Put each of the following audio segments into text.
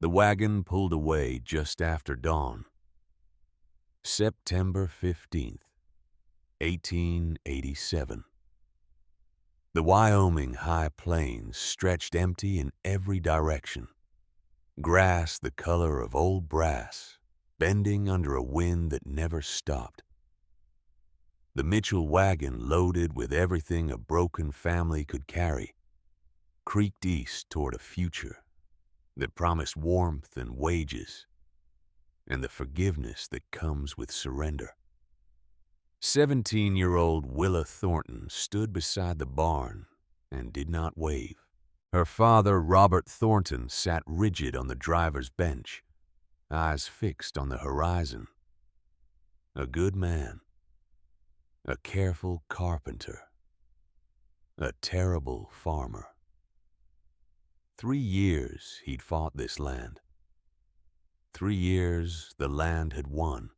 The wagon pulled away just after dawn. September 15th, 1887. The Wyoming high plains stretched empty in every direction. Grass the color of old brass, bending under a wind that never stopped. The Mitchell wagon, loaded with everything a broken family could carry, creaked east toward a future that promised warmth and wages and the forgiveness that comes with surrender. 17-year-old Willa Thornton stood beside the barn and did not wave. Her father, Robert Thornton, sat rigid on the driver's bench, eyes fixed on the horizon. A good man, a careful carpenter, a terrible farmer. 3 years he'd fought this land. 3 years the land had won.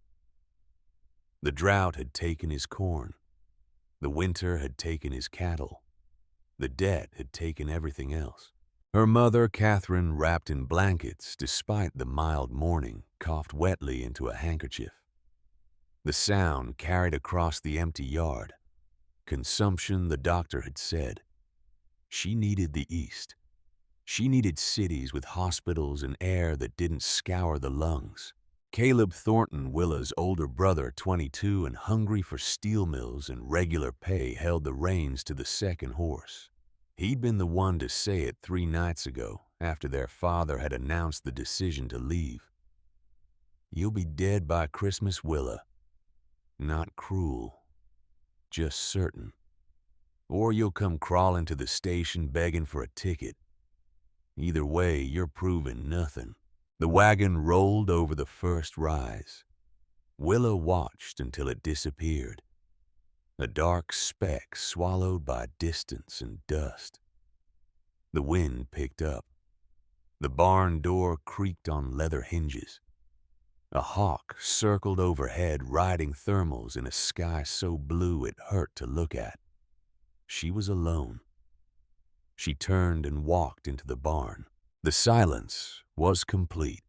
The drought had taken his corn. The winter had taken his cattle. The debt had taken everything else. Her mother, Catherine, wrapped in blankets despite the mild morning, coughed wetly into a handkerchief. The sound carried across the empty yard. Consumption, the doctor had said. She needed the East. She needed cities with hospitals and air that didn't scour the lungs. Caleb Thornton, Willa's older brother, 22 and hungry for steel mills and regular pay, held the reins to the second horse. He'd been the one to say it 3 nights ago, after their father had announced the decision to leave. "You'll be dead by Christmas, Willa. Not cruel, just certain. Or you'll come crawling to the station begging for a ticket. Either way, you're proving nothing." The wagon rolled over the first rise. Willa watched until it disappeared, a dark speck swallowed by distance and dust. The wind picked up. The barn door creaked on leather hinges. A hawk circled overhead, riding thermals in a sky so blue it hurt to look at. She was alone. She turned and walked into the barn. The silence was complete.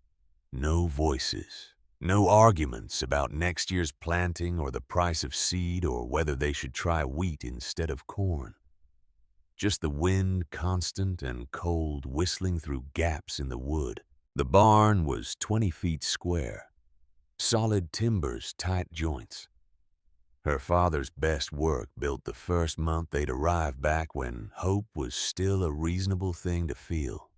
No voices, no arguments about next year's planting or the price of seed or whether they should try wheat instead of corn. Just the wind, constant and cold, whistling through gaps in the wood. The barn was 20 feet square. Solid timbers, tight joints. Her father's best work, built the first month they'd arrived back when hope was still a reasonable thing to feel.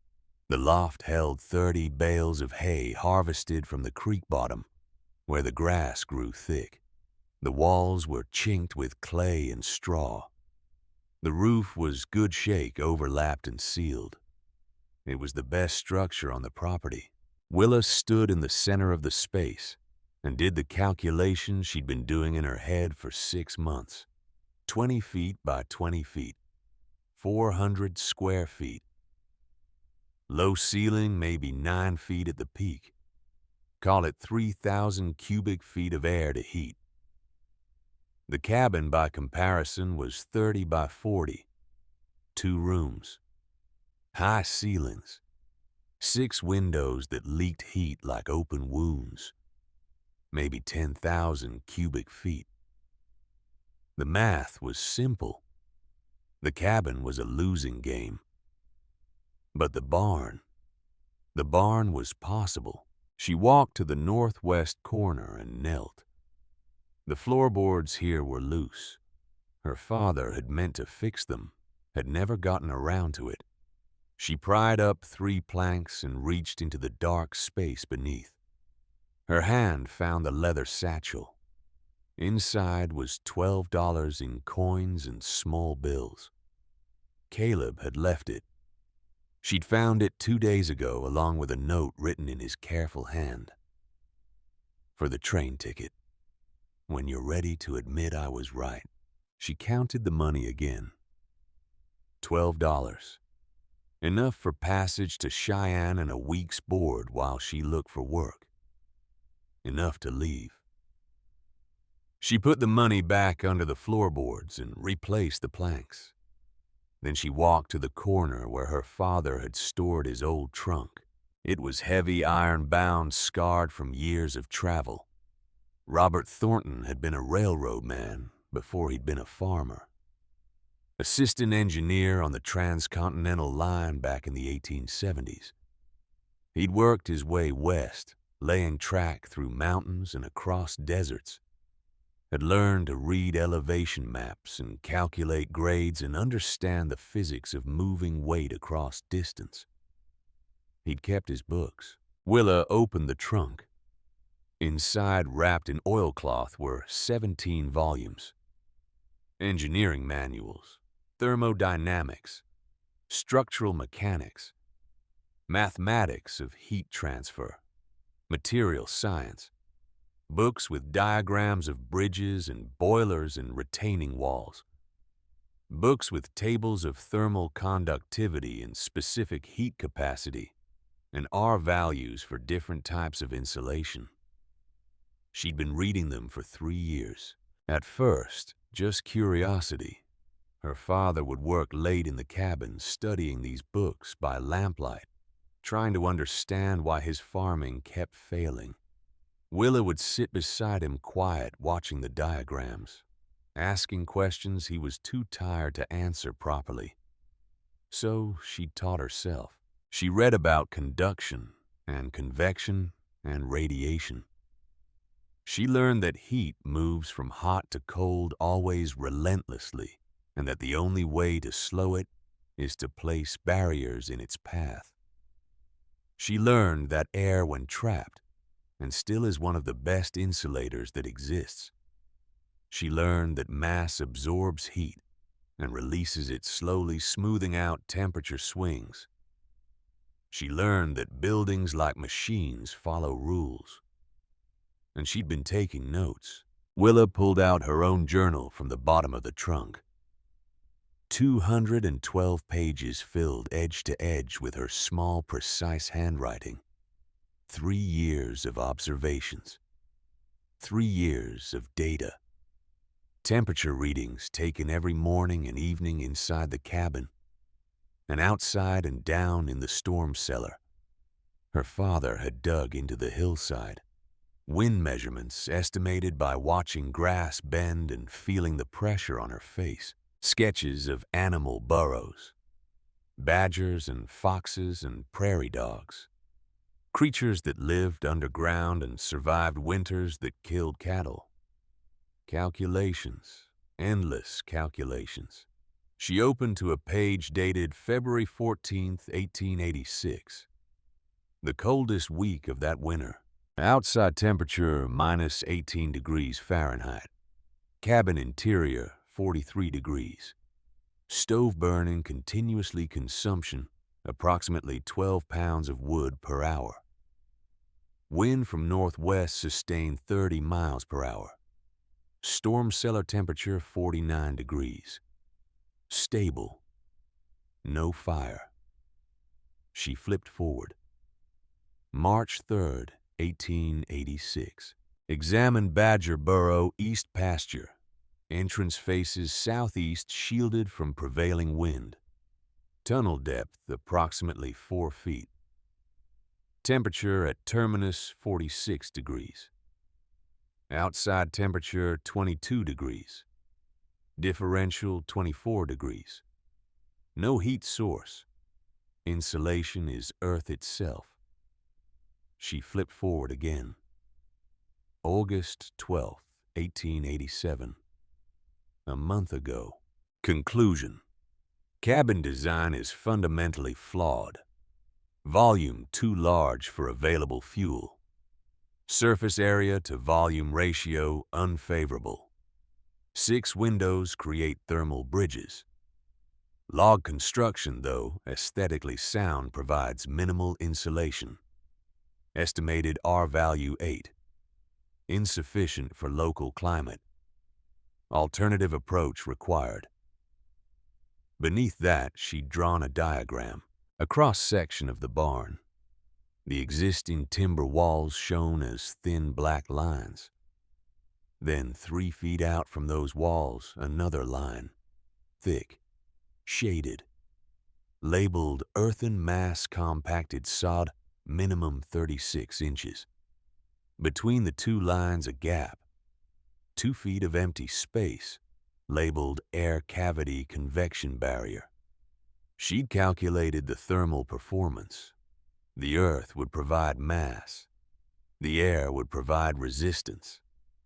The loft held 30 bales of hay harvested from the creek bottom, where the grass grew thick. The walls were chinked with clay and straw. The roof was good shake, overlapped and sealed. It was the best structure on the property. Willa stood in the center of the space and did the calculations she'd been doing in her head for 6 months. 20 feet by 20 feet, 400 square feet. Low ceiling, maybe 9 feet at the peak. Call it 3,000 cubic feet of air to heat. The cabin, by comparison, was 30 by 40. 2 rooms. High ceilings. 6 windows that leaked heat like open wounds. Maybe 10,000 cubic feet. The math was simple. The cabin was a losing game. But the barn was possible. She walked to the northwest corner and knelt. The floorboards here were loose. Her father had meant to fix them, had never gotten around to it. She pried up 3 planks and reached into the dark space beneath. Her hand found the leather satchel. Inside was $12 in coins and small bills. Caleb had left it. She'd found it 2 days ago, along with a note written in his careful hand. "For the train ticket. When you're ready to admit I was right." She counted the money again. $12. Enough for passage to Cheyenne and a week's board while she looked for work. Enough to leave. She put the money back under the floorboards and replaced the planks. Then she walked to the corner where her father had stored his old trunk. It was heavy, iron-bound, scarred from years of travel. Robert Thornton had been a railroad man before he'd been a farmer. Assistant engineer on the transcontinental line back in the 1870s. He'd worked his way west, laying track through mountains and across deserts. Had learned to read elevation maps and calculate grades and understand the physics of moving weight across distance. He'd kept his books. Willa opened the trunk. Inside, wrapped in oilcloth, were 17 volumes. Engineering manuals, thermodynamics, structural mechanics, mathematics of heat transfer, material science, books with diagrams of bridges and boilers and retaining walls, books with tables of thermal conductivity and specific heat capacity, and R values for different types of insulation. She'd been reading them for 3 years. At first, just curiosity. Her father would work late in the cabin studying these books by lamplight, trying to understand why his farming kept failing. Willa would sit beside him quiet, watching the diagrams, asking questions he was too tired to answer properly. So she taught herself. She read about conduction and convection and radiation. She learned that heat moves from hot to cold always relentlessly, and that the only way to slow it is to place barriers in its path. She learned that air, when trapped, and still is one of the best insulators that exists. She learned that mass absorbs heat and releases it slowly, smoothing out temperature swings. She learned that buildings, like machines, follow rules. And she'd been taking notes. Willa pulled out her own journal from the bottom of the trunk. 212 pages filled edge to edge with her small, precise handwriting. 3 years of observations. 3 years of data. Temperature readings taken every morning and evening inside the cabin, and outside and down in the storm cellar. Her father had dug into the hillside. Wind measurements estimated by watching grass bend and feeling the pressure on her face. Sketches of animal burrows. Badgers and foxes and prairie dogs. Creatures that lived underground and survived winters that killed cattle. Calculations, endless calculations. She opened to a page dated February 14th, 1886. The coldest week of that winter. Outside temperature minus 18 degrees Fahrenheit. Cabin interior 43 degrees. Stove burning, continuously consumption, approximately 12 pounds of wood per hour. Wind from northwest sustained 30 miles per hour. Storm cellar temperature 49 degrees. Stable. No fire. She flipped forward. March 3rd, 1886. Examine badger burrow, east pasture. Entrance faces southeast, shielded from prevailing wind. Tunnel depth approximately 4 feet. Temperature at terminus 46 degrees. Outside temperature 22 degrees. Differential 24 degrees. No heat source. Insulation is earth itself. She flipped forward again. August 12th, 1887. A month ago. Conclusion. Cabin design is fundamentally flawed. Volume too large for available fuel. Surface area to volume ratio unfavorable. 6 windows create thermal bridges. Log construction, though aesthetically sound, provides minimal insulation. Estimated R value 8. Insufficient for local climate. Alternative approach required. Beneath that, she'd drawn a diagram, a cross-section of the barn. The existing timber walls shown as thin black lines. Then 3 feet out from those walls, another line, thick, shaded, labeled earthen mass compacted sod, minimum 36 inches. Between the two lines a gap, 2 feet of empty space, labeled air cavity convection barrier. She'd calculated the thermal performance. The earth would provide mass. The air would provide resistance.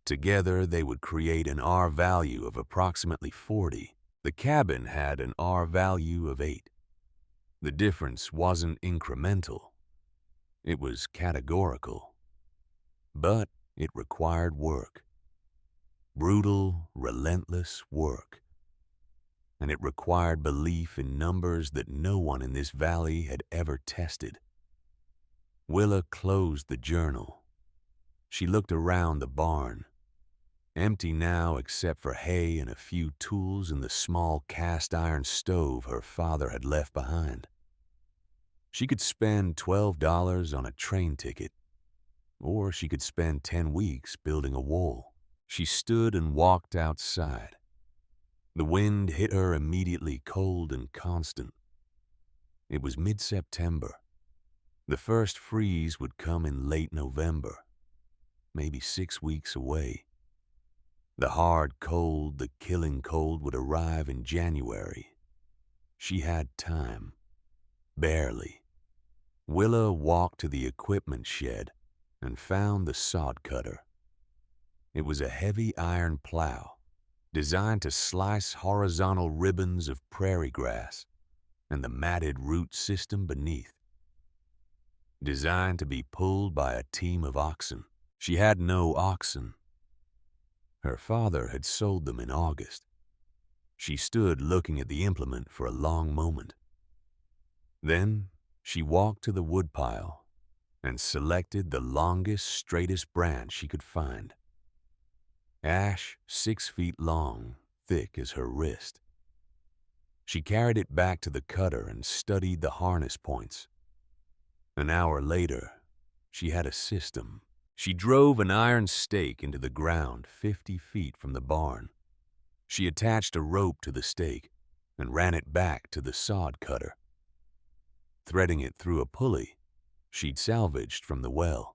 Together, they would create an R value of approximately 40. The cabin had an R value of 8. The difference wasn't incremental. It was categorical. But it required work. Brutal, relentless work. And it required belief in numbers that no one in this valley had ever tested. Willa closed the journal. She looked around the barn, empty now except for hay and a few tools in the small cast-iron stove her father had left behind. She could spend $12 on a train ticket, or she could spend 10 weeks building a wall. She stood and walked outside. The wind hit her immediately, cold and constant. It was mid-September. The first freeze would come in late November, maybe 6 weeks away. The hard cold, the killing cold would arrive in January. She had time. Barely. Willa walked to the equipment shed and found the sod cutter. It was a heavy iron plow, designed to slice horizontal ribbons of prairie grass and the matted root system beneath. Designed to be pulled by a team of oxen. She had no oxen. Her father had sold them in August. She stood looking at the implement for a long moment. Then she walked to the woodpile and selected the longest, straightest branch she could find. Ash 6 feet long, thick as her wrist. She carried it back to the cutter and studied the harness points. An hour later, she had a system. She drove an iron stake into the ground 50 feet from the barn. She attached a rope to the stake and ran it back to the sod cutter. Threading it through a pulley she'd salvaged from the well.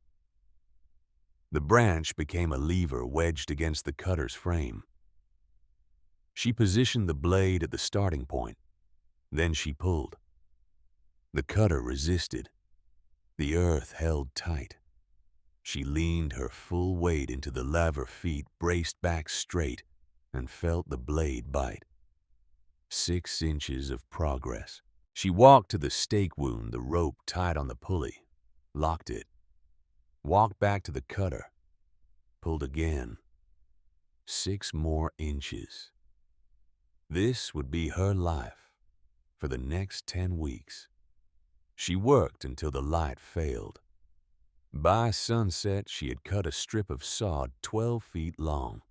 The branch became a lever wedged against the cutter's frame. She positioned the blade at the starting point. Then she pulled. The cutter resisted. The earth held tight. She leaned her full weight into the lever feet, braced back straight, and felt the blade bite. 6 inches of progress. She walked to the stake wound, the rope tied on the pulley, locked it, walked back to the cutter, pulled again. 6 more inches. This would be her life for the next 10 weeks. She worked until the light failed. By sunset, she had cut a strip of sod 12 feet long.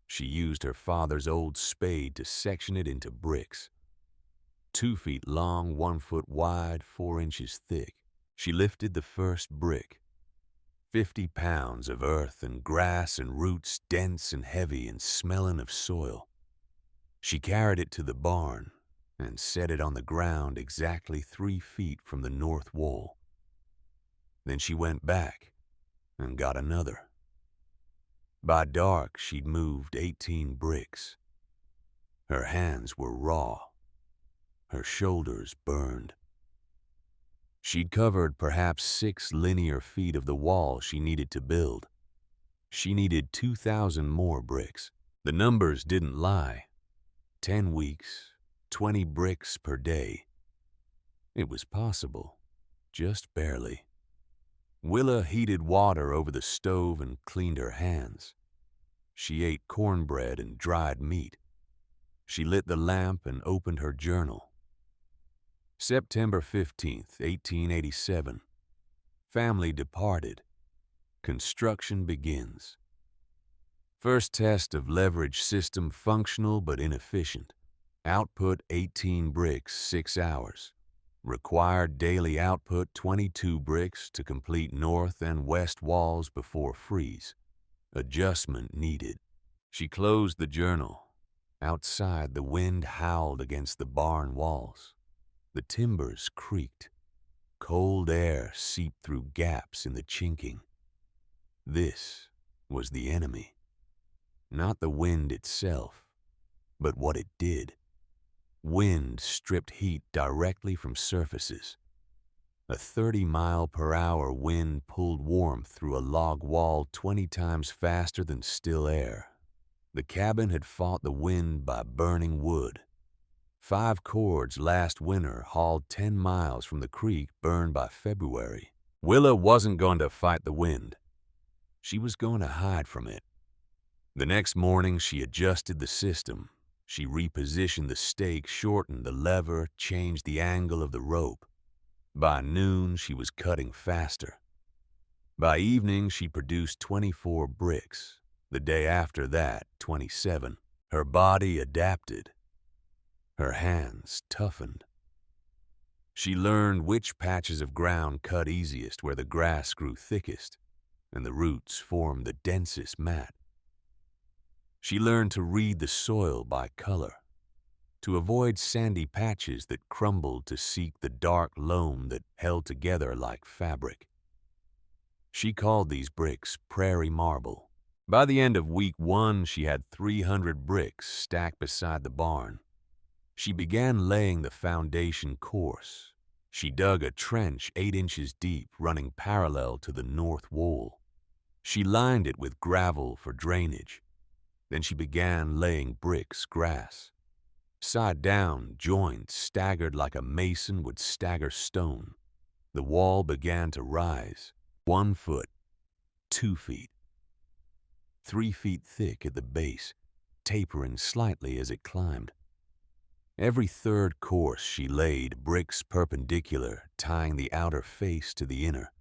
She used her father's old spade to section it into bricks. 2 feet long, 1 foot wide, 4 inches thick. She lifted the first brick. 50 pounds of earth and grass and roots, dense and heavy and smelling of soil. She carried it to the barn and set it on the ground exactly 3 feet from the north wall. Then she went back and got another. By dark, she'd moved 18 bricks. Her hands were raw. Her shoulders burned. She'd covered perhaps 6 linear feet of the wall she needed to build. She needed 2,000 more bricks. The numbers didn't lie. 10 weeks, 20 bricks per day. It was possible, just barely. Willa heated water over the stove and cleaned her hands. She ate cornbread and dried meat. She lit the lamp and opened her journal. September 15th, 1887. Family departed. Construction begins. First test of leverage system functional but inefficient. Output 18 bricks, 6 hours. Required daily output 22 bricks to complete north and west walls before freeze. Adjustment needed. She closed the journal. Outside, the wind howled against the barn walls. The timbers creaked. Cold air seeped through gaps in the chinking. This was the enemy. Not the wind itself, but what it did. Wind stripped heat directly from surfaces. A 30-mile-per-hour wind pulled warmth through a log wall 20 times faster than still air. The cabin had fought the wind by burning wood. 5 cords last winter hauled 10 miles from the creek burned by February. Willa wasn't going to fight the wind. She was going to hide from it. The next morning, she adjusted the system. She repositioned the stake, shortened the lever, changed the angle of the rope. By noon, she was cutting faster. By evening, she produced 24 bricks. The day after that, 27. Her body adapted. Her hands toughened. She learned which patches of ground cut easiest where the grass grew thickest and the roots formed the densest mat. She learned to read the soil by color, to avoid sandy patches that crumbled to seek the dark loam that held together like fabric. She called these bricks prairie marble. By the end of week 1, she had 300 bricks stacked beside the barn. She began laying the foundation course. She dug a trench 8 inches deep, running parallel to the north wall. She lined it with gravel for drainage. Then she began laying bricks grass. Side down, joints staggered like a mason would stagger stone. The wall began to rise. 1 foot, 2 feet, 3 feet thick at the base, tapering slightly as it climbed. Every third course she laid bricks perpendicular, tying the outer face to the inner,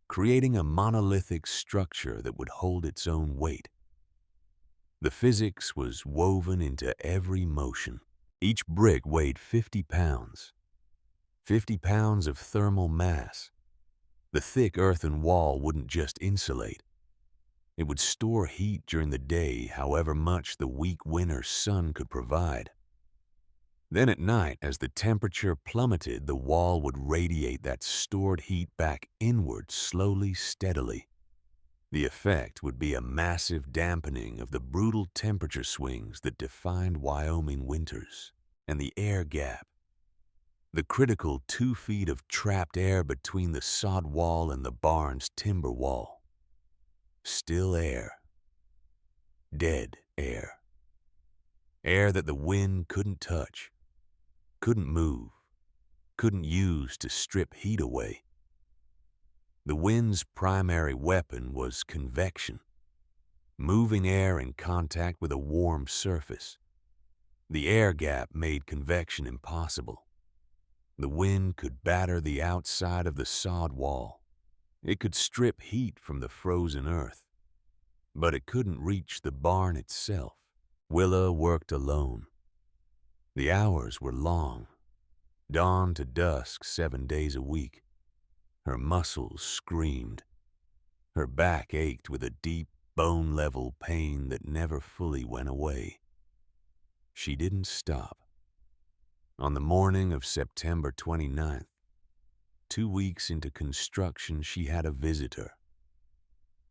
creating a monolithic structure that would hold its own weight. The physics was woven into every motion. Each brick weighed 50 pounds. 50 pounds of thermal mass. The thick earthen wall wouldn't just insulate. It would store heat during the day, however much the weak winter sun could provide. Then at night, as the temperature plummeted, the wall would radiate that stored heat back inward slowly, steadily. The effect would be a massive dampening of the brutal temperature swings that defined Wyoming winters. And the air gap, the critical 2 feet of trapped air between the sod wall and the barn's timber wall. Still air. Dead air. Air that the wind couldn't touch, couldn't move, couldn't use to strip heat away. The wind's primary weapon was convection, moving air in contact with a warm surface. The air gap made convection impossible. The wind could batter the outside of the sod wall. It could strip heat from the frozen earth, but it couldn't reach the barn itself. Willa worked alone. The hours were long, dawn to dusk 7 days a week. Her muscles screamed. Her back ached with a deep, bone-level pain that never fully went away. She didn't stop. On the morning of September 29th, 2 weeks into construction, she had a visitor.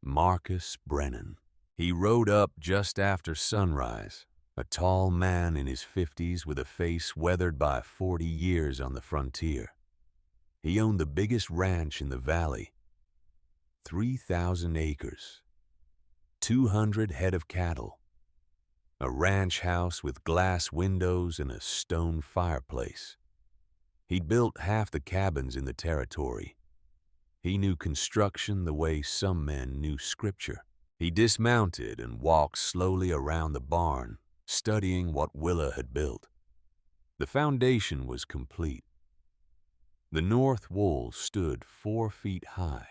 Marcus Brennan. He rode up just after sunrise, a tall man in his 50s with a face weathered by 40 years on the frontier. He owned the biggest ranch in the valley, 3,000 acres, 200 head of cattle, a ranch house with glass windows and a stone fireplace. He'd built half the cabins in the territory. He knew construction the way some men knew scripture. He dismounted and walked slowly around the barn, studying what Willa had built. The foundation was complete. The north wall stood 4 feet high,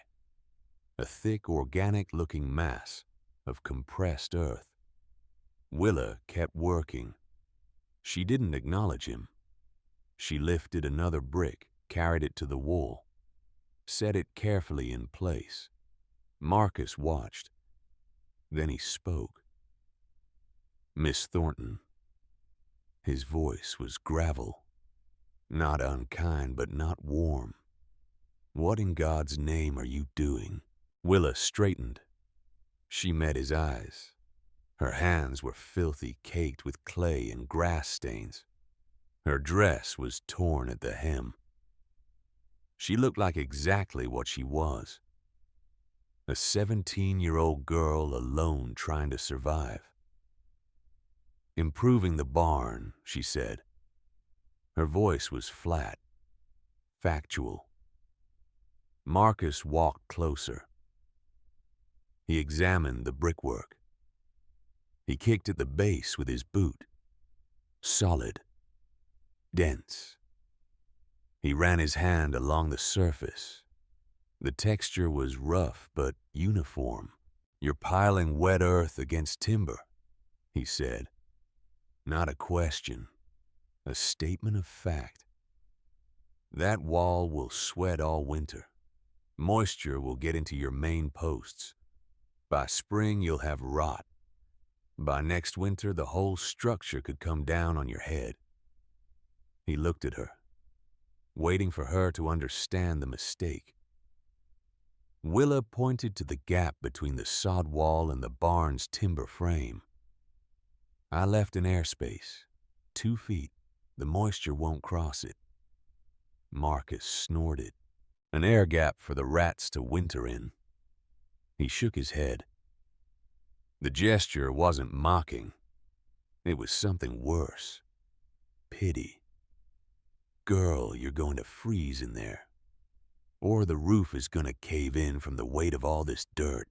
a thick, organic-looking mass of compressed earth. Willa kept working. She didn't acknowledge him. She lifted another brick, carried it to the wall, set it carefully in place. Marcus watched. Then he spoke. "Miss Thornton." His voice was gravel, not unkind but not warm. What in God's name are you doing? Willa straightened. She met his eyes. Her hands were filthy, caked with clay and grass stains. Her dress was torn at the hem. She looked like exactly what she was. A 17-year-old girl alone trying to survive. Improving the barn, she said. Her voice was flat, factual. Marcus walked closer. He examined the brickwork. He kicked at the base with his boot. Solid. Dense. He ran his hand along the surface. The texture was rough but uniform. You're piling wet earth against timber, he said. Not a question. A statement of fact. That wall will sweat all winter. Moisture will get into your main posts. By spring, you'll have rot. By next winter, the whole structure could come down on your head. He looked at her, waiting for her to understand the mistake. Willa pointed to the gap between the sod wall and the barn's timber frame. I left an airspace, 2 feet. The moisture won't cross it. Marcus snorted. An air gap for the rats to winter in. He shook his head. The gesture wasn't mocking. It was something worse. Pity. Girl, you're going to freeze in there. Or the roof is going to cave in from the weight of all this dirt.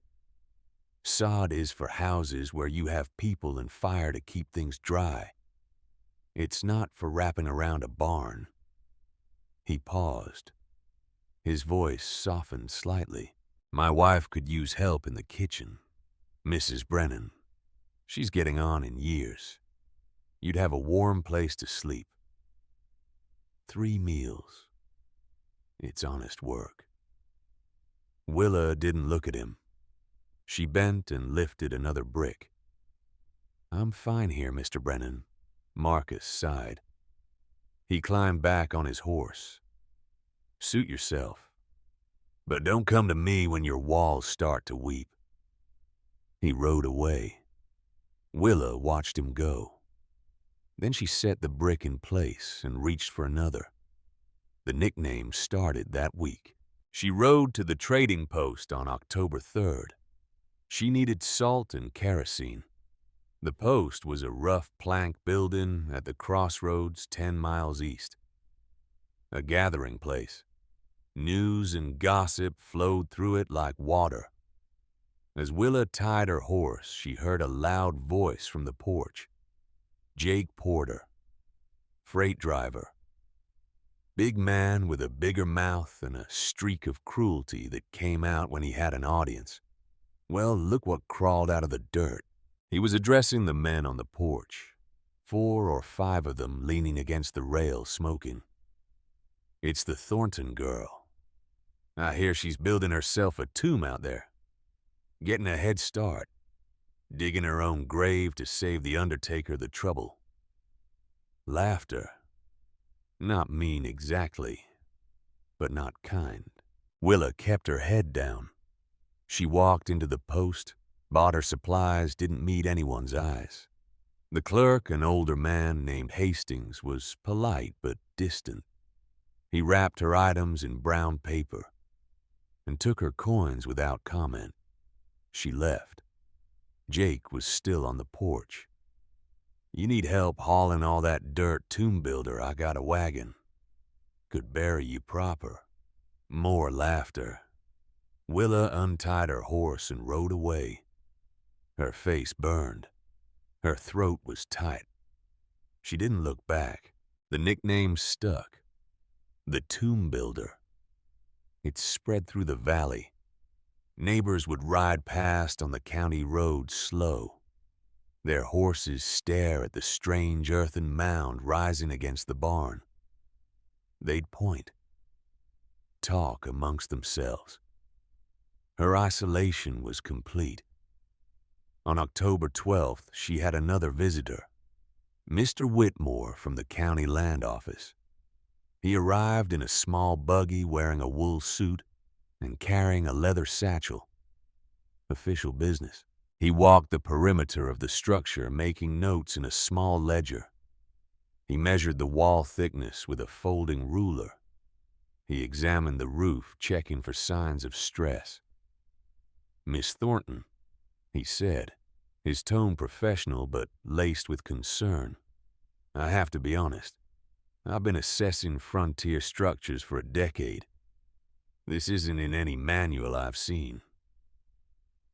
Sod is for houses where you have people and fire to keep things dry. It's not for wrapping around a barn. He paused. His voice softened slightly. My wife could use help in the kitchen. Mrs. Brennan. She's getting on in years. You'd have a warm place to sleep. 3 meals. It's honest work. Willa didn't look at him. She bent and lifted another brick. I'm fine here, Mr. Brennan. Marcus sighed. He climbed back on his horse. Suit yourself. But don't come to me when your walls start to weep. He rode away. Willa watched him go. Then she set the brick in place and reached for another. The nickname started that week. She rode to the trading post on October 3rd. She needed salt and kerosene. The post was a rough plank building at the crossroads 10 miles east. A gathering place. News and gossip flowed through it like water. As Willa tied her horse, she heard a loud voice from the porch. Jake Porter, freight driver. Big man with a bigger mouth and a streak of cruelty that came out when he had an audience. Well, look what crawled out of the dirt. He was addressing the men on the porch, 4 or 5 of them leaning against the rail smoking. It's the Thornton girl. I hear she's building herself a tomb out there. Getting a head start. Digging her own grave to save the undertaker the trouble. Laughter. Not mean exactly, but not kind. Willa kept her head down. She walked into the post, bought her supplies, didn't meet anyone's eyes. The clerk, an older man named Hastings, was polite but distant. He wrapped her items in brown paper and took her coins without comment. She left. Jake was still on the porch. You need help hauling all that dirt, tomb builder? I got a wagon. Could bury you proper. More laughter. Willa untied her horse and rode away. Her face burned. Her throat was tight. She didn't look back. The nickname stuck. The tomb builder. It spread through the valley. Neighbors would ride past on the county road slow. Their horses stare at the strange earthen mound rising against the barn. They'd point. Talk amongst themselves. Her isolation was complete. On October 12th, she had another visitor, Mr. Whitmore from the county land office. He arrived in a small buggy wearing a wool suit and carrying a leather satchel. Official business. He walked the perimeter of the structure, making notes in a small ledger. He measured the wall thickness with a folding ruler. He examined the roof, checking for signs of stress. "Miss Thornton," he said, his tone professional but laced with concern. "I have to be honest. I've been assessing frontier structures for a decade. This isn't in any manual I've seen."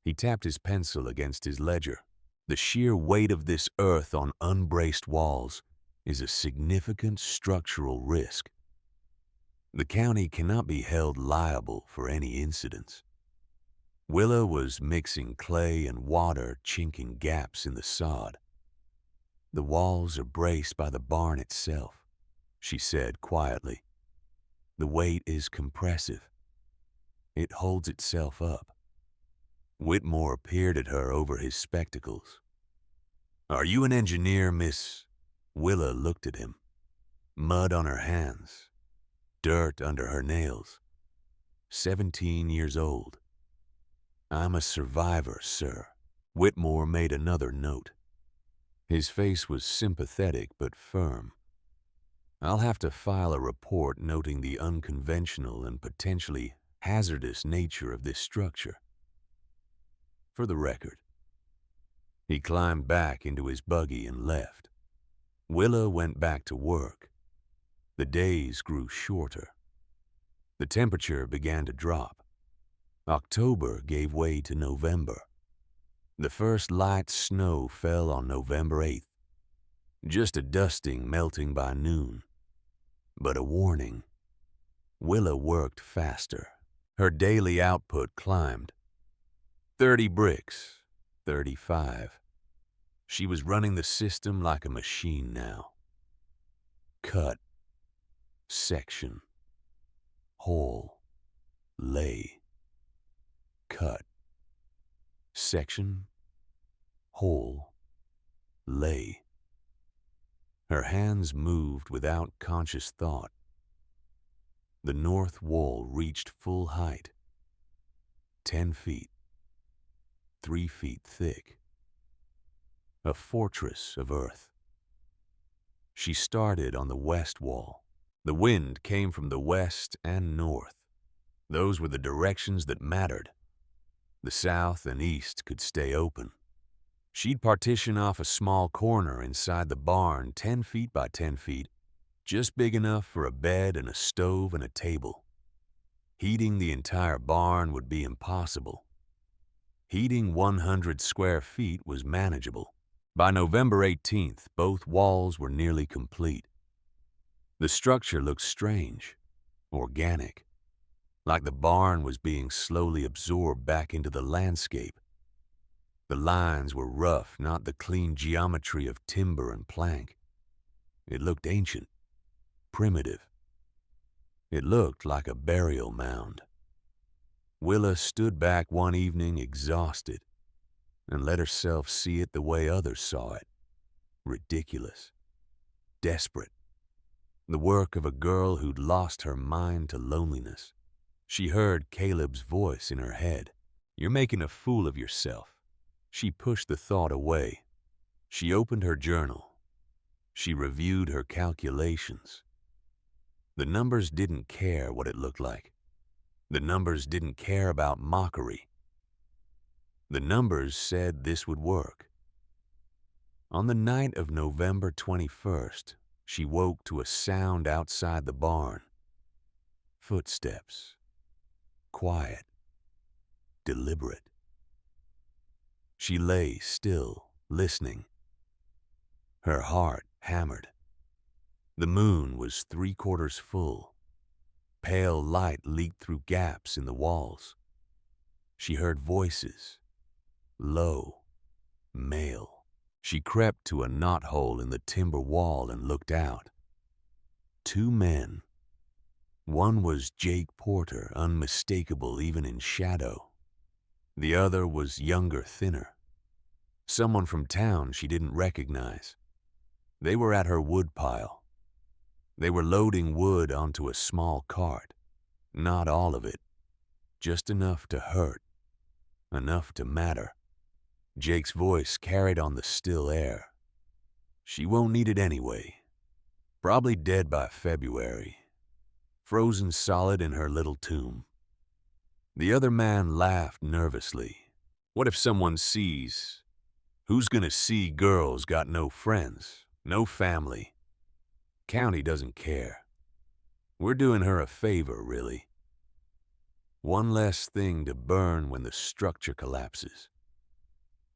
He tapped his pencil against his ledger. "The sheer weight of this earth on unbraced walls is a significant structural risk. The county cannot be held liable for any incidents." Willa was mixing clay and water, chinking gaps in the sod. "The walls are braced by the barn itself," she said quietly. "The weight is compressive. It holds itself up." Whitmore peered at her over his spectacles. "Are you an engineer, Miss?" Willa looked at him. Mud on her hands, dirt under her nails. 17 years old. "I'm a survivor, sir." Whitmore made another note. His face was sympathetic but firm. "I'll have to file a report noting the unconventional and potentially hazardous nature of this structure. For the record." He climbed back into his buggy and left. Willa went back to work. The days grew shorter. The temperature began to drop. October gave way to November. The first light snow fell on November 8th. Just a dusting melting by noon. But a warning. Willa worked faster. Her daily output climbed. 30 bricks, 35. She was running the system like a machine now. Cut, section, hole, lay. Cut, section, hole, lay. Her hands moved without conscious thought. The north wall reached full height. 10 feet. 3 feet thick. A fortress of earth. She started on the west wall. The wind came from the west and north. Those were the directions that mattered. The south and east could stay open. She'd partition off a small corner inside the barn 10 feet by 10 feet, just big enough for a bed and a stove and a table. Heating the entire barn would be impossible. Heating 100 square feet was manageable. By November 18th, both walls were nearly complete. The structure looked strange, organic, like the barn was being slowly absorbed back into the landscape. The lines were rough, not the clean geometry of timber and plank. It looked ancient, primitive. It looked like a burial mound. Willa stood back one evening exhausted and let herself see it the way others saw it. Ridiculous. Desperate. The work of a girl who'd lost her mind to loneliness. She heard Caleb's voice in her head. "You're making a fool of yourself." She pushed the thought away. She opened her journal. She reviewed her calculations. The numbers didn't care what it looked like. The numbers didn't care about mockery. The numbers said this would work. On the night of November 21st, she woke to a sound outside the barn. Footsteps. Quiet. Deliberate. She lay still, listening. Her heart hammered. The moon was 3/4 full. Pale light leaked through gaps in the walls. She heard voices. Low. Male. She crept to a knothole in the timber wall and looked out. 2 men. One was Jake Porter, unmistakable even in shadow. The other was younger, thinner. Someone from town she didn't recognize. They were at her woodpile. They were loading wood onto a small cart. Not all of it, just enough to hurt, enough to matter. Jake's voice carried on the still air. She won't need it anyway. Probably dead by February, frozen solid in her little tomb. The other man laughed nervously. What if someone sees? Who's gonna see girl's got no friends, no family? County doesn't care. We're doing her a favor, really. One less thing to burn when the structure collapses.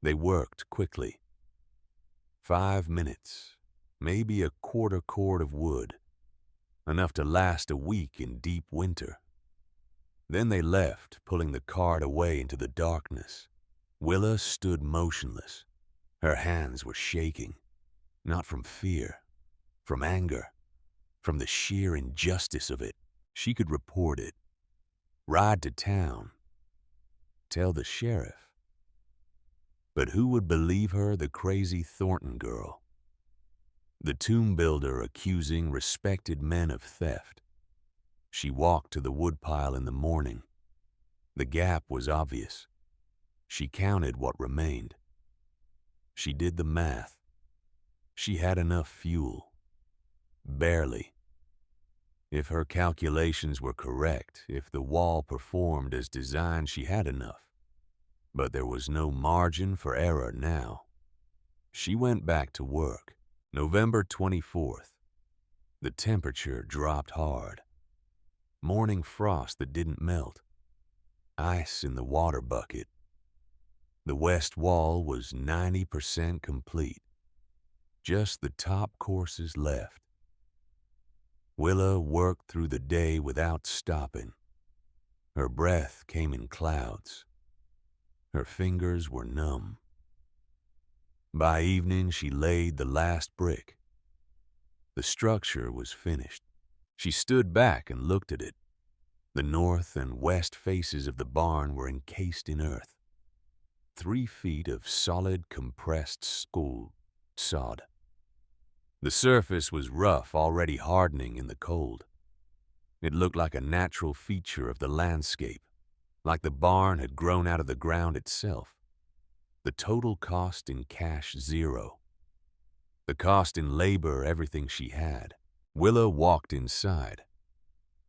They worked quickly. 5 minutes, maybe a quarter cord of wood, enough to last a week in deep winter. Then they left, pulling the cart away into the darkness. Willa stood motionless. Her hands were shaking, not from fear, from anger, from the sheer injustice of it. She could report it, ride to town, tell the sheriff. But who would believe her, the crazy Thornton girl? The tomb builder accusing respected men of theft. She walked to the woodpile in the morning. The gap was obvious. She counted what remained. She did the math. She had enough fuel. Barely. If her calculations were correct, if the wall performed as designed, she had enough. But there was no margin for error now. She went back to work. November 24th. The temperature dropped hard. Morning frost that didn't melt. Ice in the water bucket. The west wall was 90% complete. Just the top courses left. Willa worked through the day without stopping. Her breath came in clouds. Her fingers were numb. By evening, she laid the last brick. The structure was finished. She stood back and looked at it. The north and west faces of the barn were encased in earth. 3 feet of solid, compressed school sod. The surface was rough, already hardening in the cold. It looked like a natural feature of the landscape, like the barn had grown out of the ground itself. The total cost in cash, $0. The cost in labor, everything she had. Willa walked inside.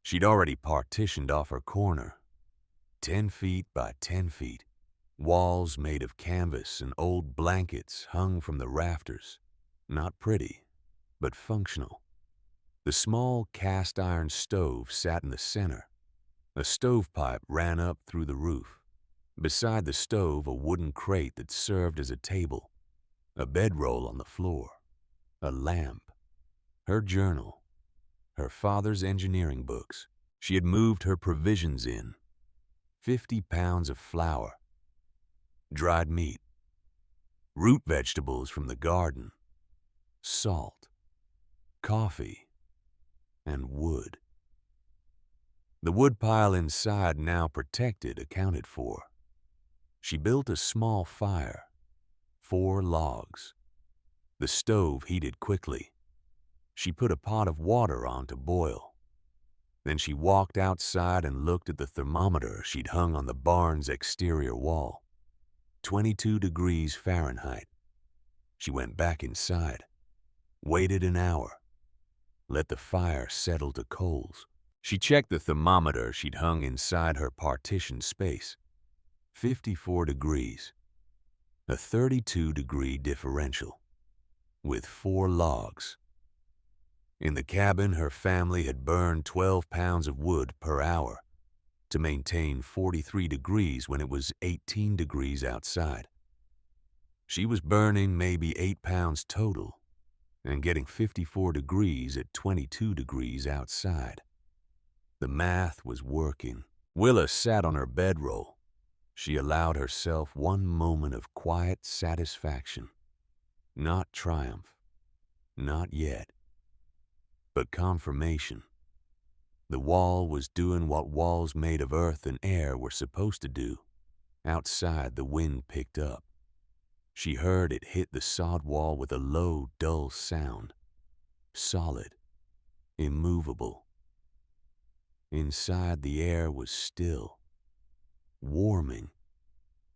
She'd already partitioned off her corner. 10 feet by 10 feet. Walls made of canvas and old blankets hung from the rafters. Not pretty, but functional. The small cast iron stove sat in the center. A stovepipe ran up through the roof. Beside the stove, a wooden crate that served as a table. A bedroll on the floor. A lamp. Her journal. Her father's engineering books. She had moved her provisions in. 50 pounds of flour. Dried meat. Root vegetables from the garden. Salt. Coffee. And wood. The woodpile inside, now protected, accounted for. She built a small fire. 4 logs. The stove heated quickly. She put a pot of water on to boil. Then she walked outside and looked at the thermometer she'd hung on the barn's exterior wall. 22 degrees Fahrenheit. She went back inside. Waited an hour. Let the fire settle to coals. She checked the thermometer she'd hung inside her partition space. 54 degrees. A 32-degree differential. With 4 logs. In the cabin, her family had burned 12 pounds of wood per hour to maintain 43 degrees when it was 18 degrees outside. She was burning maybe 8 pounds total and getting 54 degrees at 22 degrees outside. The math was working. Willa sat on her bedroll. She allowed herself one moment of quiet satisfaction. Not triumph. Not yet. But confirmation. The wall was doing what walls made of earth and air were supposed to do. Outside, the wind picked up. She heard it hit the sod wall with a low, dull sound. Solid. immovable. Inside, the air was still, warming.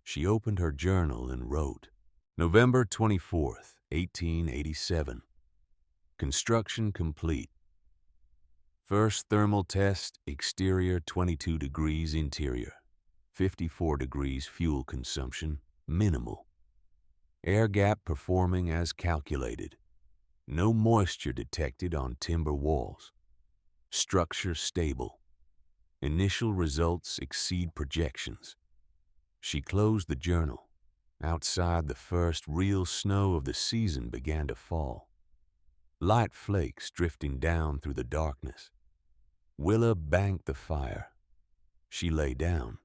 She opened her journal and wrote, November 24th, 1887. Construction complete. First thermal test, exterior 22 degrees, interior 54 degrees, fuel consumption minimal. Air gap performing as calculated. No moisture detected on timber walls. Structure stable. Initial results exceed projections. She closed the journal. Outside, the first real snow of the season began to fall. Light flakes drifting down through the darkness. Willa banked the fire. She lay down.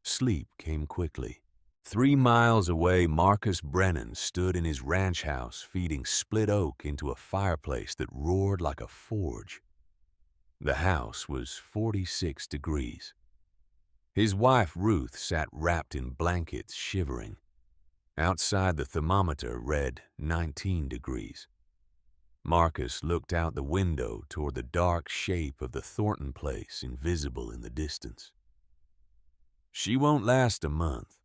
Sleep came quickly. 3 miles away, Marcus Brennan stood in his ranch house feeding split oak into a fireplace that roared like a forge. The house was 46 degrees. His wife Ruth sat wrapped in blankets, shivering. Outside, the thermometer read 19 degrees. Marcus looked out the window toward the dark shape of the Thornton place invisible in the distance. "She won't last a month,"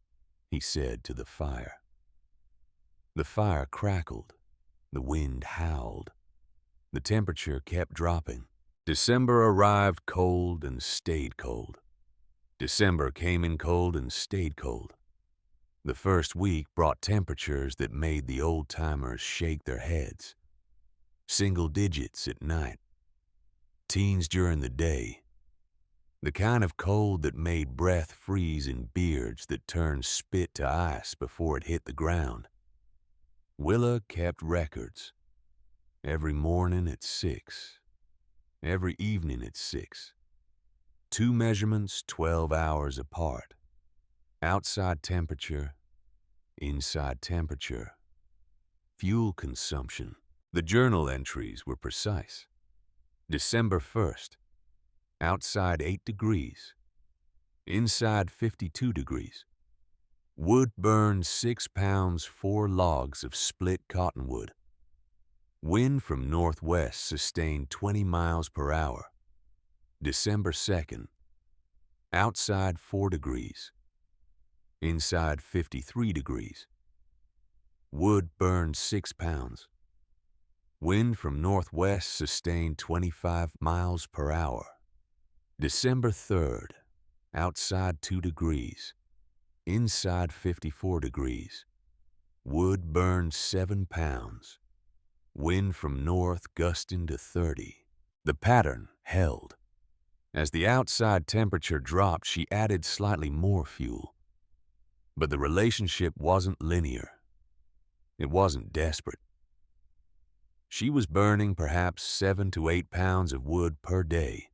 he said to the fire. The fire crackled. The wind howled. The temperature kept dropping. December arrived cold and stayed cold. December came in cold and stayed cold. The first week brought temperatures that made the old-timers shake their heads. Single digits at night. Teens during the day. The kind of cold that made breath freeze in beards that turned spit to ice before it hit the ground. Willa kept records. Every morning at 6. Every evening at 6. 2 measurements 12 hours apart. Outside temperature, inside temperature. Fuel consumption. The journal entries were precise. December 1st. Outside 8 degrees. Inside 52 degrees. Wood burned 6 pounds 4 logs of split cottonwood. Wind from northwest sustained 20 miles per hour. December 2nd. Outside 4 degrees. Inside 53 degrees. Wood burned 6 pounds. Wind from northwest sustained 25 miles per hour. December 3rd. Outside 2 degrees. Inside 54 degrees. Wood burned 7 pounds. Wind from north gusting to 30. The pattern held. As the outside temperature dropped, she added slightly more fuel. But the relationship wasn't linear. It wasn't desperate. She was burning perhaps 7 to 8 pounds of wood per day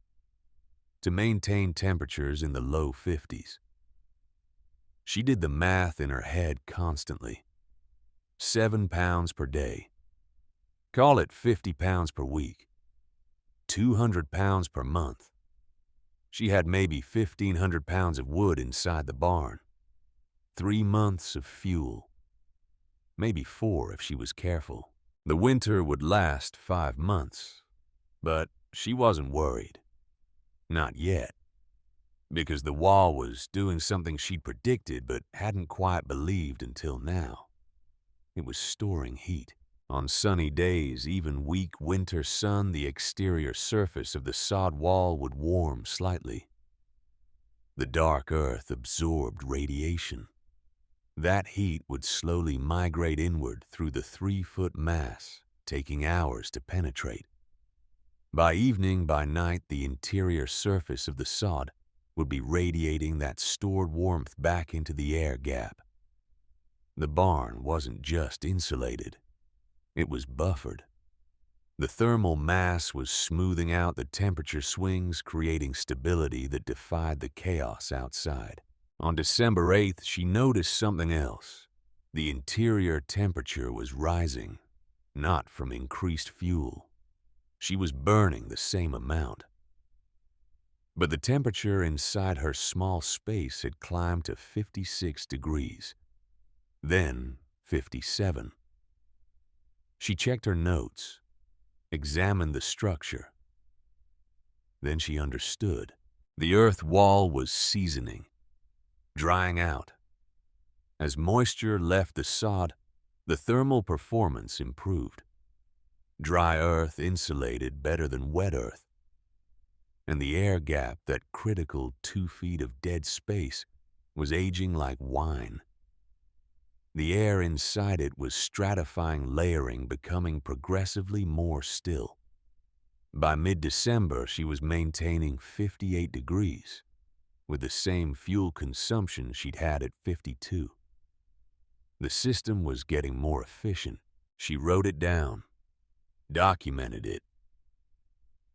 to maintain temperatures in the low 50s. She did the math in her head constantly. 7 pounds per day. Call it 50 pounds per week. 200 pounds per month. She had maybe 1,500 pounds of wood inside the barn. 3 months of fuel. Maybe 4 if she was careful. The winter would last 5 months. But she wasn't worried. Not yet. Because the wall was doing something she'd predicted but hadn't quite believed until now. It was storing heat. On sunny days, even weak winter sun, the exterior surface of the sod wall would warm slightly. The dark earth absorbed radiation. That heat would slowly migrate inward through the 3-foot mass, taking hours to penetrate. By evening, by night, the interior surface of the sod would be radiating that stored warmth back into the air gap. The barn wasn't just insulated. It was buffered. The thermal mass was smoothing out the temperature swings, creating stability that defied the chaos outside. On December 8th, she noticed something else. The interior temperature was rising, not from increased fuel. She was burning the same amount. But the temperature inside her small space had climbed to 56 degrees, then 57. She checked her notes, examined the structure. Then she understood. The earth wall was seasoning, drying out. As moisture left the sod, the thermal performance improved. Dry earth insulated better than wet earth, and the air gap, that critical 2 feet of dead space, was aging like wine. The air inside it was stratifying, layering, becoming progressively more still. By mid-December, she was maintaining 58 degrees, with the same fuel consumption she'd had at 52. The system was getting more efficient. She wrote it down, documented it,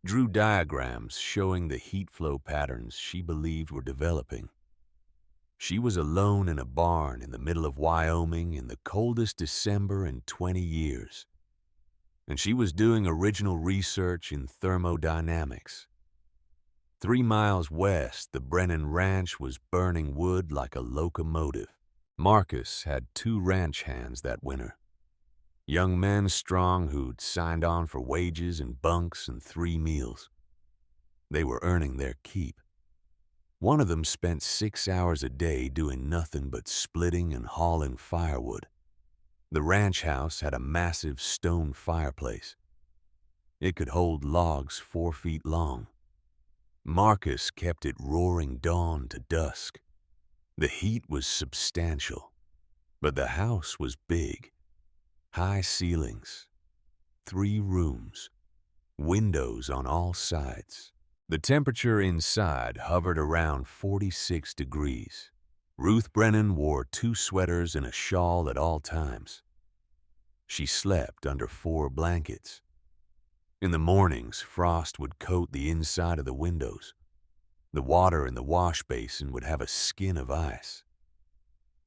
drew diagrams showing the heat flow patterns she believed were developing. She was alone in a barn in the middle of Wyoming in the coldest December in 20 years. And she was doing original research in thermodynamics. 3 miles west, the Brennan Ranch was burning wood like a locomotive. Marcus had 2 ranch hands that winter. Young men strong who'd signed on for wages and bunks and 3 meals. They were earning their keep. One of them spent 6 hours a day doing nothing but splitting and hauling firewood. The ranch house had a massive stone fireplace. It could hold logs 4 feet long. Marcus kept it roaring dawn to dusk. The heat was substantial, but the house was big. High ceilings, 3 rooms, windows on all sides. The temperature inside hovered around 46 degrees. Ruth Brennan wore 2 sweaters and a shawl at all times. She slept under 4 blankets. In the mornings, frost would coat the inside of the windows. The water in the wash basin would have a skin of ice.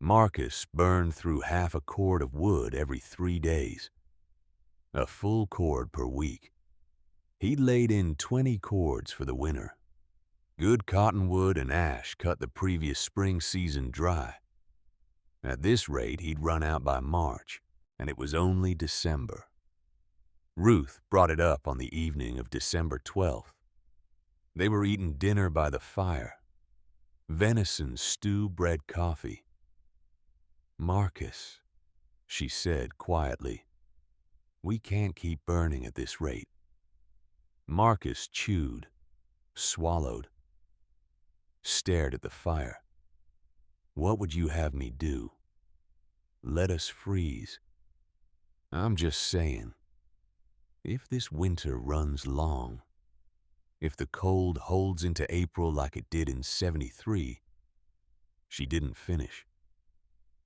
Marcus burned through half a cord of wood every 3 days. A full cord per week. He laid in 20 cords for the winter. Good cottonwood and ash cut the previous spring season dry. At this rate, he'd run out by March, and it was only December. Ruth brought it up on the evening of December 12th. They were eating dinner by the fire. Venison stew, bread, coffee. "Marcus," she said quietly, "we can't keep burning at this rate." Marcus chewed, swallowed, stared at the fire. "What would you have me do? Let us freeze? I'm just saying, if this winter runs long, if the cold holds into April like it did in '73, she didn't finish.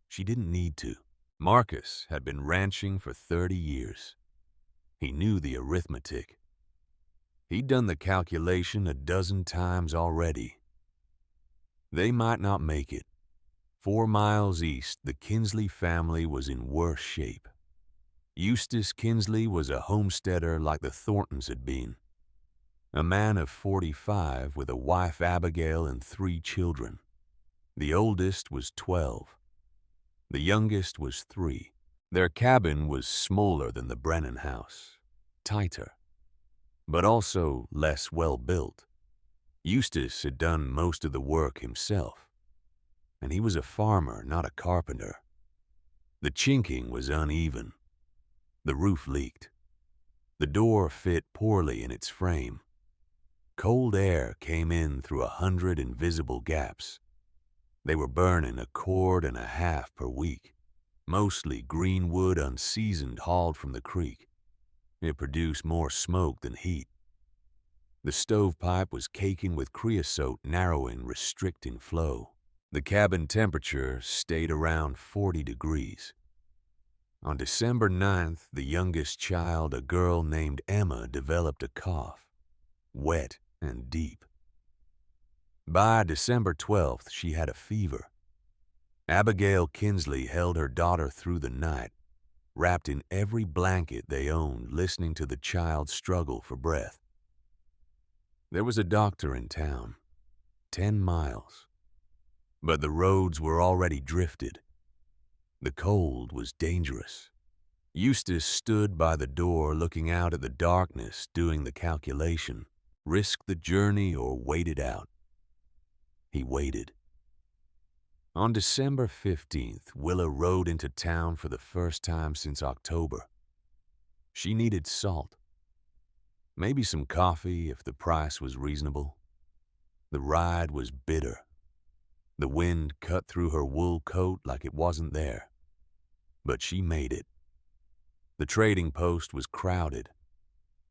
She didn't need to. Marcus had been ranching for 30 years. He knew the arithmetic. He'd done the calculation a dozen times already. They might not make it. 4 miles east, the Kinsley family was in worse shape. Eustace Kinsley was a homesteader like the Thorntons had been. A man of 45 with a wife Abigail and 3 children. The oldest was 12. The youngest was 3. Their cabin was smaller than the Brennan house, tighter, but also less well-built. Eustace had done most of the work himself, and he was a farmer, not a carpenter. The chinking was uneven. The roof leaked. The door fit poorly in its frame. Cold air came in through 100 invisible gaps. They were burning a cord and a half per week, mostly green wood unseasoned hauled from the creek. It produced more smoke than heat. The stovepipe was caking with creosote, narrowing, restricting flow. The cabin temperature stayed around 40 degrees. On December 9th, the youngest child, a girl named Emma, developed a cough, wet and deep. By December 12th, she had a fever. Abigail Kinsley held her daughter through the night, wrapped in every blanket they owned, listening to the child struggle for breath. There was a doctor in town, 10 miles, but the roads were already drifted. The cold was dangerous. Eustace stood by the door looking out at the darkness, doing the calculation. Risk the journey or wait it out. He waited. On December 15th, Willa rode into town for the first time since October. She needed salt. Maybe some coffee if the price was reasonable. The ride was bitter. The wind cut through her wool coat like it wasn't there. But she made it. The trading post was crowded.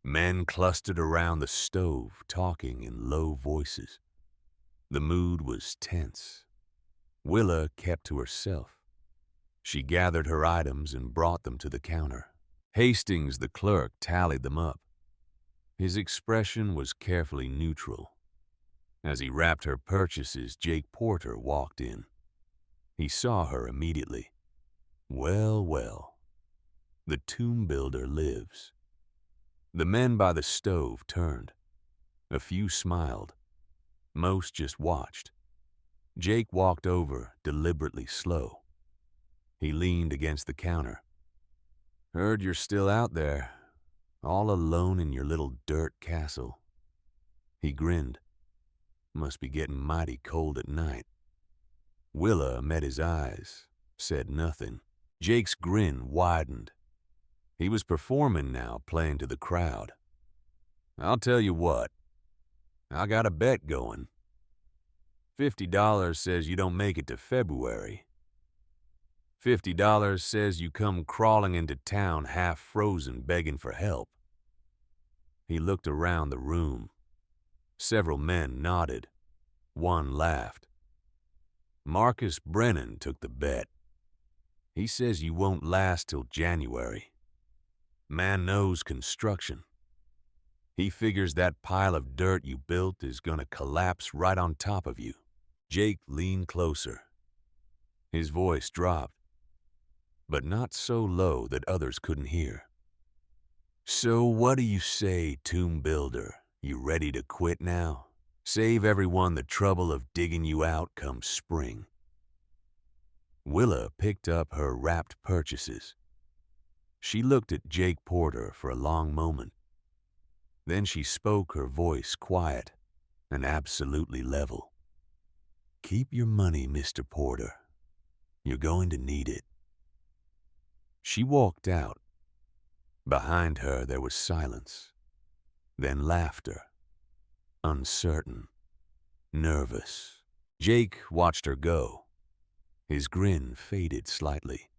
Men clustered around the stove, talking in low voices. The mood was tense. Willa kept to herself. She gathered her items and brought them to the counter. Hastings, the clerk, tallied them up. His expression was carefully neutral. As he wrapped her purchases, Jake Porter walked in. He saw her immediately. Well, well, the tomb builder lives. The men by the stove turned. A few smiled. Most just watched. Jake walked over, deliberately slow. He leaned against the counter. Heard you're still out there, all alone in your little dirt castle. He grinned. Must be getting mighty cold at night. Willa met his eyes, said nothing. Jake's grin widened. He was performing now, playing to the crowd. I'll tell you what, I got a bet going. $50 says you don't make it to February. $50 says you come crawling into town half frozen begging for help. He looked around the room. Several men nodded. One laughed. Marcus Brennan took the bet. He says you won't last till January. Man knows construction. He figures that pile of dirt you built is gonna collapse right on top of you. Jake leaned closer. His voice dropped, but not so low that others couldn't hear. So what do you say, tomb builder? You ready to quit now? Save everyone the trouble of digging you out come spring. Willa picked up her wrapped purchases. She looked at Jake Porter for a long moment. Then she spoke, her voice quiet and absolutely level. Keep your money, Mr. Porter. You're going to need it. She walked out. Behind her there was silence, then laughter. Uncertain, nervous. Jake watched her go. His grin faded slightly.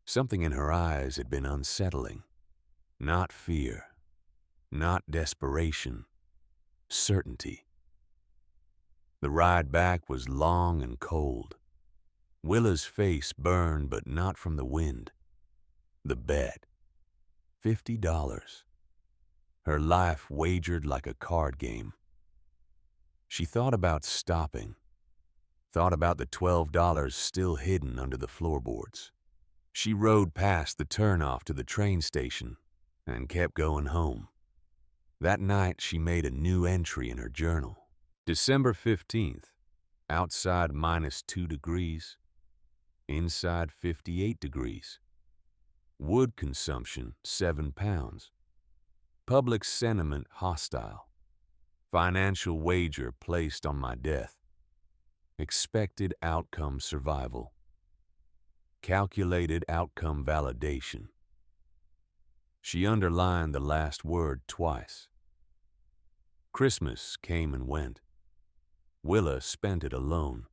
Something in her eyes had been unsettling. Not fear, not desperation, certainty. The ride back was long and cold. Willa's face burned, but not from the wind. The bet. $50. Her life wagered like a card game. She thought about stopping. Thought about the $12 still hidden under the floorboards. She rode past the turnoff to the train station and kept going home. That night she made a new entry in her journal. December 15th, outside -2 degrees, inside 58 degrees. Wood consumption 7 pounds. Public sentiment hostile. Financial wager placed on my death. Expected outcome survival. Calculated outcome validation. She underlined the last word twice. Christmas came and went. Willa spent it alone.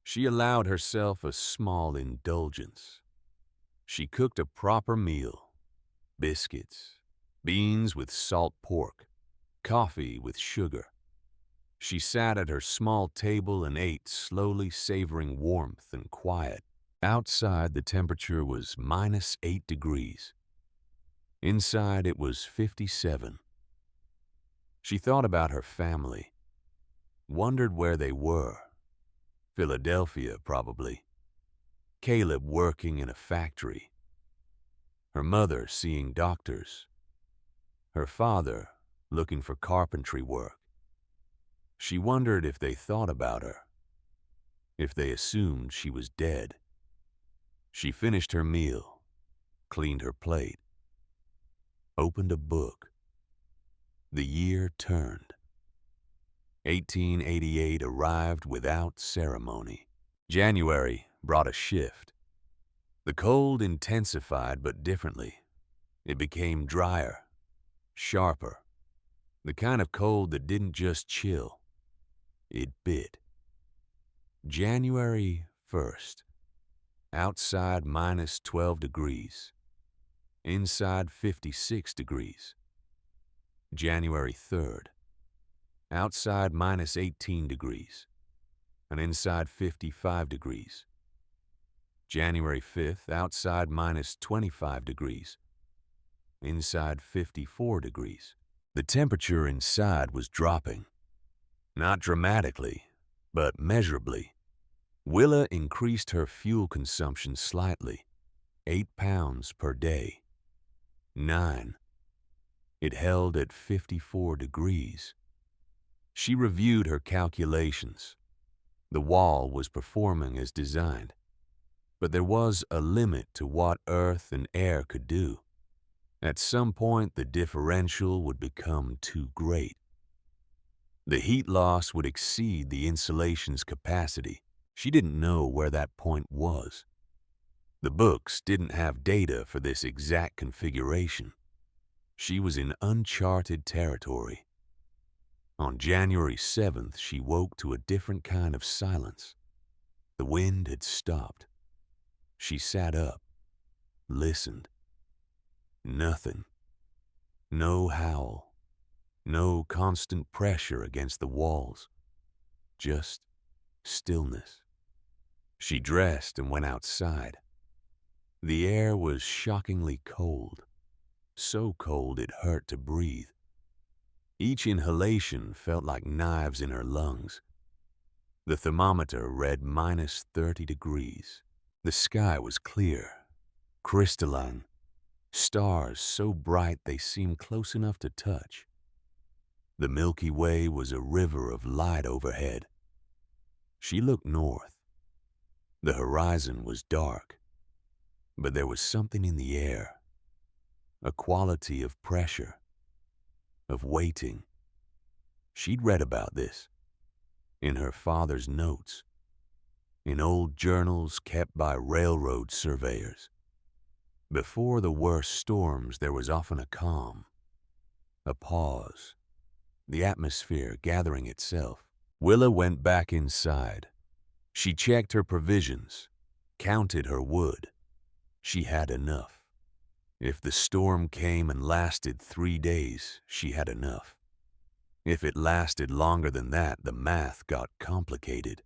She allowed herself a small indulgence. She cooked a proper meal. Biscuits, beans with salt pork, coffee with sugar. She sat at her small table and ate, slowly savoring warmth and quiet. Outside, the temperature was -8 degrees. Inside, it was 57. She thought about her family. Wondered where they were. Philadelphia, probably. Caleb working in a factory. Her mother seeing doctors. Her father looking for carpentry work. She wondered if they thought about her. If they assumed she was dead. She finished her meal, cleaned her plate, opened a book. The year turned. 1888 arrived without ceremony. January brought a shift. The cold intensified but differently. It became drier, sharper, the kind of cold that didn't just chill, it bit. January 1st, outside minus 12 degrees, inside 56 degrees. January 3rd, outside minus 18 degrees, and inside 55 degrees. January 5th, outside minus 25 degrees, inside 54 degrees. The temperature inside was dropping. Not dramatically, but measurably. Willa increased her fuel consumption slightly, 8 pounds per day. 9. It held at 54 degrees. She reviewed her calculations. The wall was performing as designed, but there was a limit to what earth and air could do. At some point, the differential would become too great. The heat loss would exceed the insulation's capacity. She didn't know where that point was. The books didn't have data for this exact configuration. She was in uncharted territory. On January 7th, she woke to a different kind of silence. The wind had stopped. She sat up, listened. Nothing. No howl. No constant pressure against the walls. Just stillness. She dressed and went outside. The air was shockingly cold. So cold it hurt to breathe. Each inhalation felt like knives in her lungs. The thermometer read minus 30 degrees. The sky was clear, crystalline. Stars so bright they seemed close enough to touch. The Milky Way was a river of light overhead. She looked north. The horizon was dark, but there was something in the air, a quality of pressure, of waiting. She'd read about this in her father's notes, in old journals kept by railroad surveyors. Before the worst storms, there was often a calm, a pause, the atmosphere gathering itself. Willa went back inside. She checked her provisions, counted her wood. She had enough. If the storm came and lasted 3 days, she had enough. If it lasted longer than that, the math got complicated.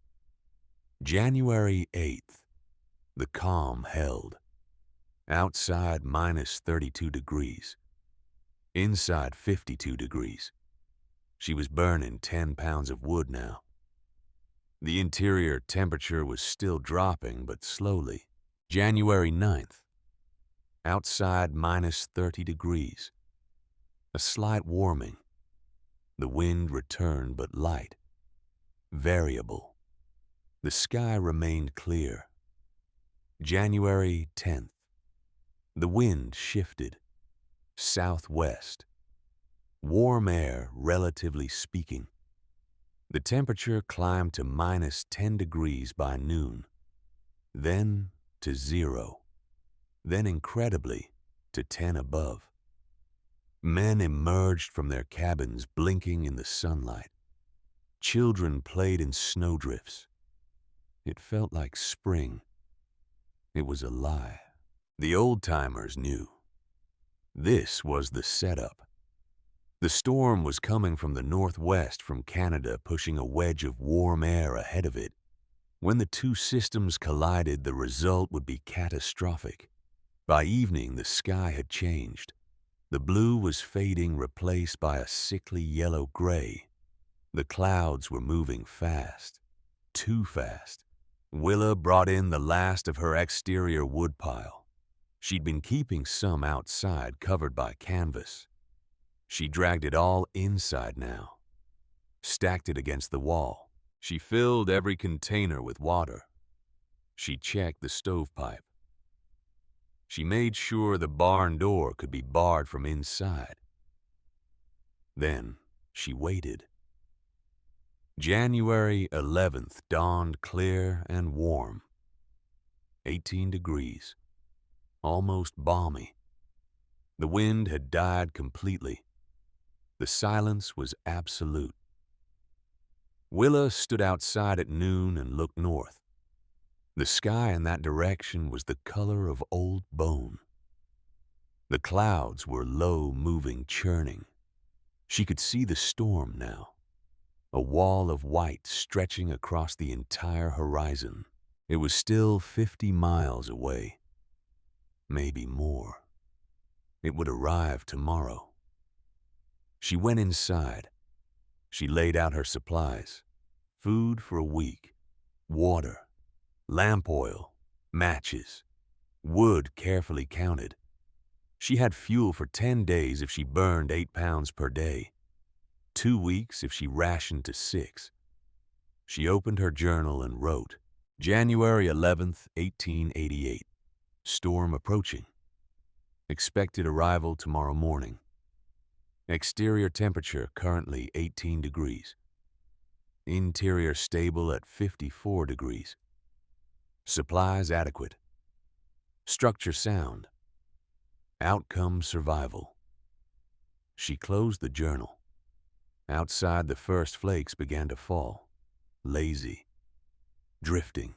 January 8th, the calm held. Outside minus 32 degrees. Inside 52 degrees. She was burning 10 pounds of wood now. The interior temperature was still dropping, but slowly. January 9th. Outside minus 30 degrees. A slight warming. The wind returned but light. Variable. The sky remained clear. January 10th. The wind shifted. Southwest. Warm air, relatively speaking. The temperature climbed to minus 10 degrees by noon. Then to 0. Then incredibly to 10 above. Men emerged from their cabins blinking in the sunlight. Children played in snowdrifts. It felt like spring. It was a lie. The old-timers knew. This was the setup. The storm was coming from the northwest from Canada, pushing a wedge of warm air ahead of it. When the two systems collided, the result would be catastrophic. By evening, the sky had changed. The blue was fading, replaced by a sickly yellow-gray. The clouds were moving fast. Too fast. Willa brought in the last of her exterior woodpile. She'd been keeping some outside, covered by canvas. She dragged it all inside now. Stacked it against the wall. She filled every container with water. She checked the stovepipe. She made sure the barn door could be barred from inside. Then she waited. January 11th dawned clear and warm. 18 degrees, almost balmy. The wind had died completely. The silence was absolute. Willa stood outside at noon and looked north. The sky in that direction was the color of old bone. The clouds were low, moving, churning. She could see the storm now, a wall of white stretching across the entire horizon. It was still 50 miles away, maybe more. It would arrive tomorrow. She went inside. She laid out her supplies, food for a week, water, lamp oil, matches, wood carefully counted. She had fuel for 10 days if she burned 8 pounds per day, 2 weeks if she rationed to 6. She opened her journal and wrote, January 11th, 1888. Storm approaching. Expected arrival tomorrow morning. Exterior temperature currently 18 degrees. Interior stable at 54 degrees. Supplies adequate. Structure sound. Outcome survival. She closed the journal. Outside, the first flakes began to fall, lazy, drifting.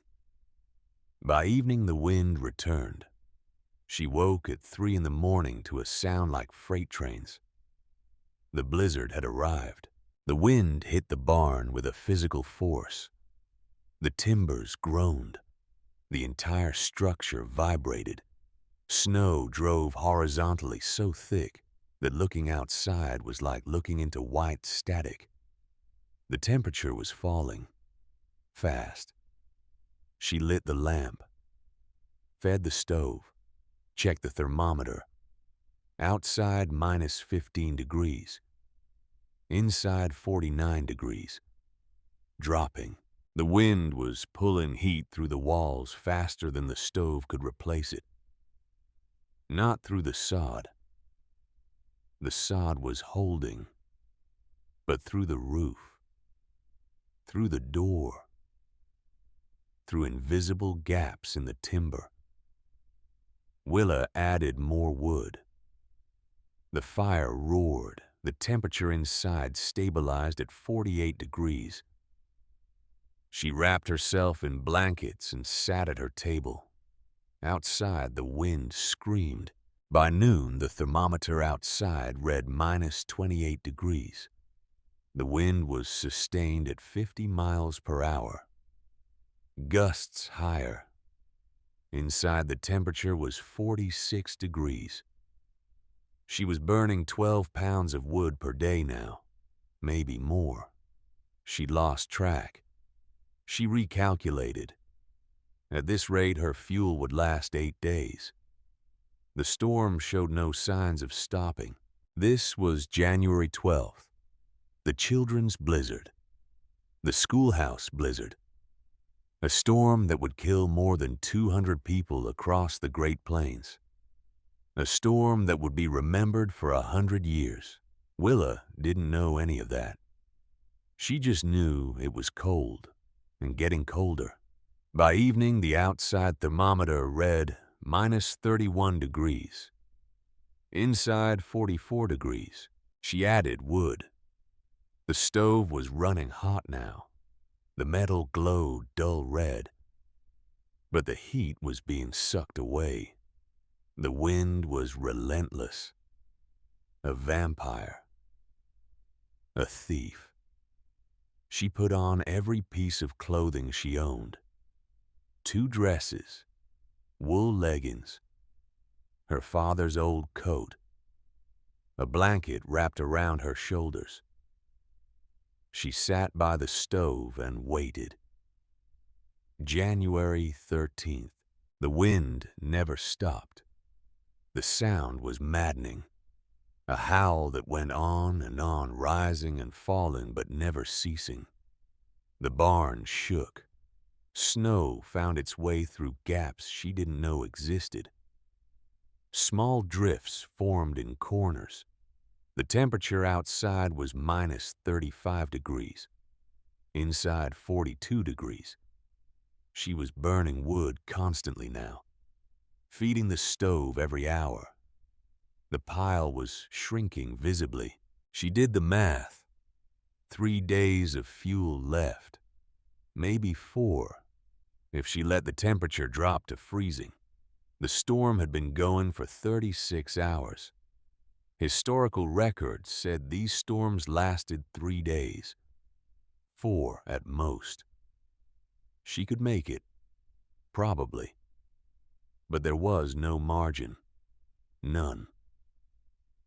By evening, the wind returned. She woke at 3 in the morning to a sound like freight trains. The blizzard had arrived. The wind hit the barn with a physical force. The timbers groaned. The entire structure vibrated. Snow drove horizontally so thick that looking outside was like looking into white static. The temperature was falling, fast. She lit the lamp, fed the stove, checked the thermometer. Outside minus 15 degrees. Inside 49 degrees. Dropping. The wind was pulling heat through the walls faster than the stove could replace it. Not through the sod. The sod was holding, but through the roof, through the door, through invisible gaps in the timber. Willa added more wood. The fire roared. The temperature inside stabilized at 48 degrees. She wrapped herself in blankets and sat at her table. Outside, the wind screamed. By noon, the thermometer outside read minus 28 degrees. The wind was sustained at 50 miles per hour. Gusts higher. Inside, the temperature was 46 degrees. She was burning 12 pounds of wood per day now, maybe more. She'd lost track. She recalculated. At this rate, her fuel would last 8 days. The storm showed no signs of stopping. This was January 12th, the children's blizzard, the schoolhouse blizzard, a storm that would kill more than 200 people across the Great Plains. A storm that would be remembered for 100 years. Willa didn't know any of that. She just knew it was cold and getting colder. By evening, the outside thermometer read minus 31 degrees. Inside, 44 degrees. She added wood. The stove was running hot now. The metal glowed dull red. But the heat was being sucked away. The wind was relentless. A vampire. A thief. She put on every piece of clothing she owned. 2 dresses, wool leggings, her father's old coat, a blanket wrapped around her shoulders. She sat by the stove and waited. January 13th. The wind never stopped. The sound was maddening. A howl that went on and on, rising and falling but never ceasing. The barn shook. Snow found its way through gaps she didn't know existed. Small drifts formed in corners. The temperature outside was minus 35 degrees, inside 42 degrees. She was burning wood constantly now, feeding the stove every hour. The pile was shrinking visibly. She did the math. 3 days of fuel left, maybe 4, if she let the temperature drop to freezing. The storm had been going for 36 hours. Historical records said these storms lasted 3 days, 4 at most. She could make it, probably. But there was no margin. None.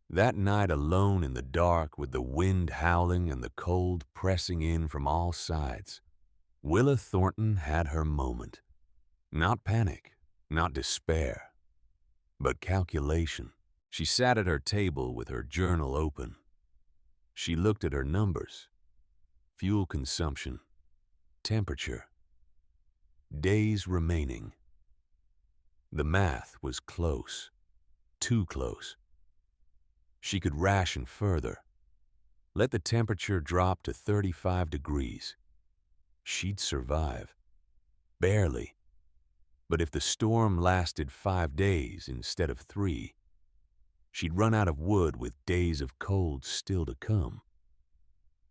That night alone in the dark, with the wind howling and the cold pressing in from all sides, Willa Thornton had her moment. Not panic, not despair, but calculation. She sat at her table with her journal open. She looked at her numbers: fuel consumption, temperature, days remaining. The math was close, too close. She could ration further. Let the temperature drop to 35 degrees. She'd survive. Barely. But if the storm lasted 5 days instead of 3, she'd run out of wood with days of cold still to come.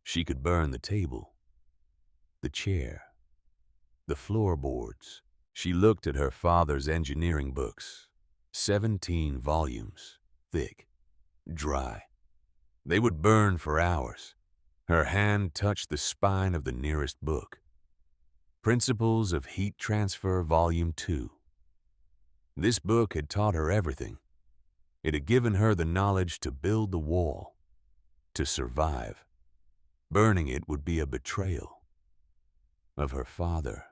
She could burn the table, the chair, the floorboards. She looked at her father's engineering books, 17 volumes, thick, dry. They would burn for hours. Her hand touched the spine of the nearest book. Principles of Heat Transfer, Volume 2. This book had taught her everything. It had given her the knowledge to build the wall, to survive. Burning it would be a betrayal of her father,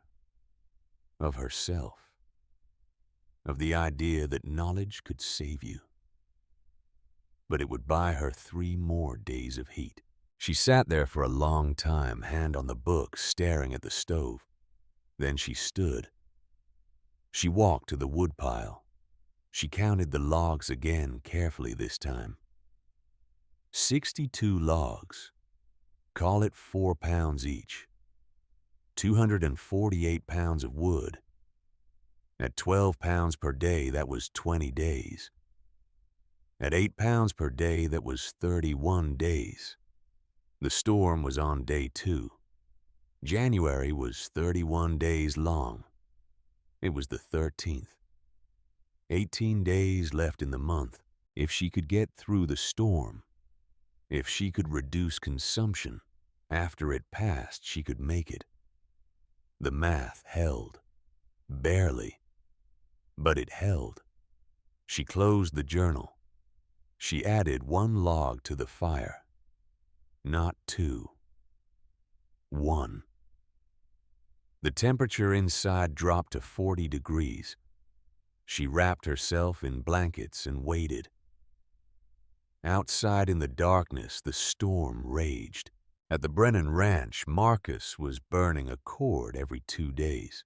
of herself, of the idea that knowledge could save you. But it would buy her 3 more days of heat. She sat there for a long time, hand on the book, staring at the stove. Then she stood. She walked to the woodpile. She counted the logs again, carefully this time. 62 logs. Call it 4 pounds each. 248 pounds of wood. At 12 pounds per day, that was 20 days. At 8 pounds per day, that was 31 days. The storm was on day 2. January was 31 days long. It was the 13th. 18 days left in the month. If she could get through the storm, if she could reduce consumption, after it passed, she could make it. The math held. Barely. But it held. She closed the journal. She added 1 log to the fire. Not 2. 1. The temperature inside dropped to 40 degrees. She wrapped herself in blankets and waited. Outside in the darkness, the storm raged. At the Brennan Ranch, Marcus was burning a cord every 2 days.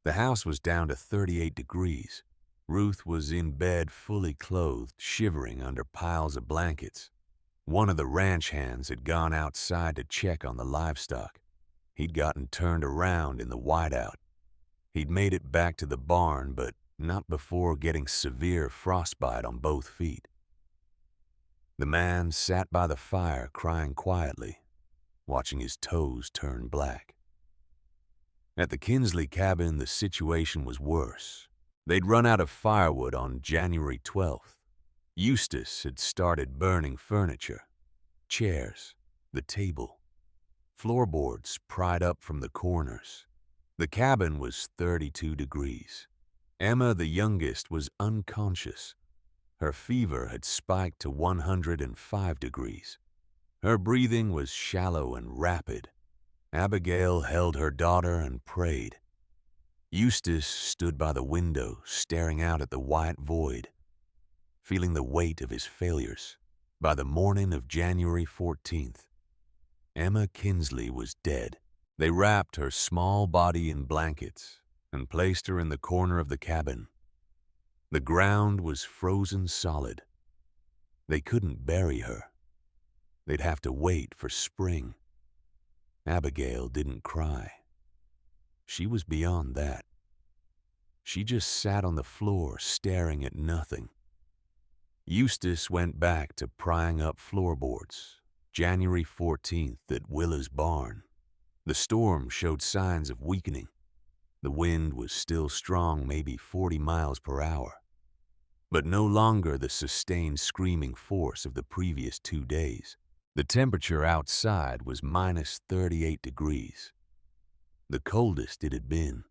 The house was down to 38 degrees. Ruth was in bed, fully clothed, shivering under piles of blankets. One of the ranch hands had gone outside to check on the livestock. He'd gotten turned around in the whiteout. He'd made it back to the barn, but not before getting severe frostbite on both feet. The man sat by the fire crying quietly, watching his toes turn black. At the Kinsley cabin, the situation was worse. They'd run out of firewood on January 12th. Eustace had started burning furniture, chairs, the table, floorboards pried up from the corners. The cabin was 32 degrees. Emma, the youngest, was unconscious. Her fever had spiked to 105 degrees. Her breathing was shallow and rapid. Abigail held her daughter and prayed. Eustace stood by the window, staring out at the white void, feeling the weight of his failures. By the morning of January 14th, Emma Kinsley was dead. They wrapped her small body in blankets and placed her in the corner of the cabin. The ground was frozen solid. They couldn't bury her. They'd have to wait for spring. Abigail didn't cry. She was beyond that. She just sat on the floor staring at nothing. Eustace went back to prying up floorboards. January 14th at Willa's barn. The storm showed signs of weakening. The wind was still strong, maybe 40 miles per hour, but no longer the sustained screaming force of the previous 2 days. The temperature outside was minus 38 degrees, the coldest it had been.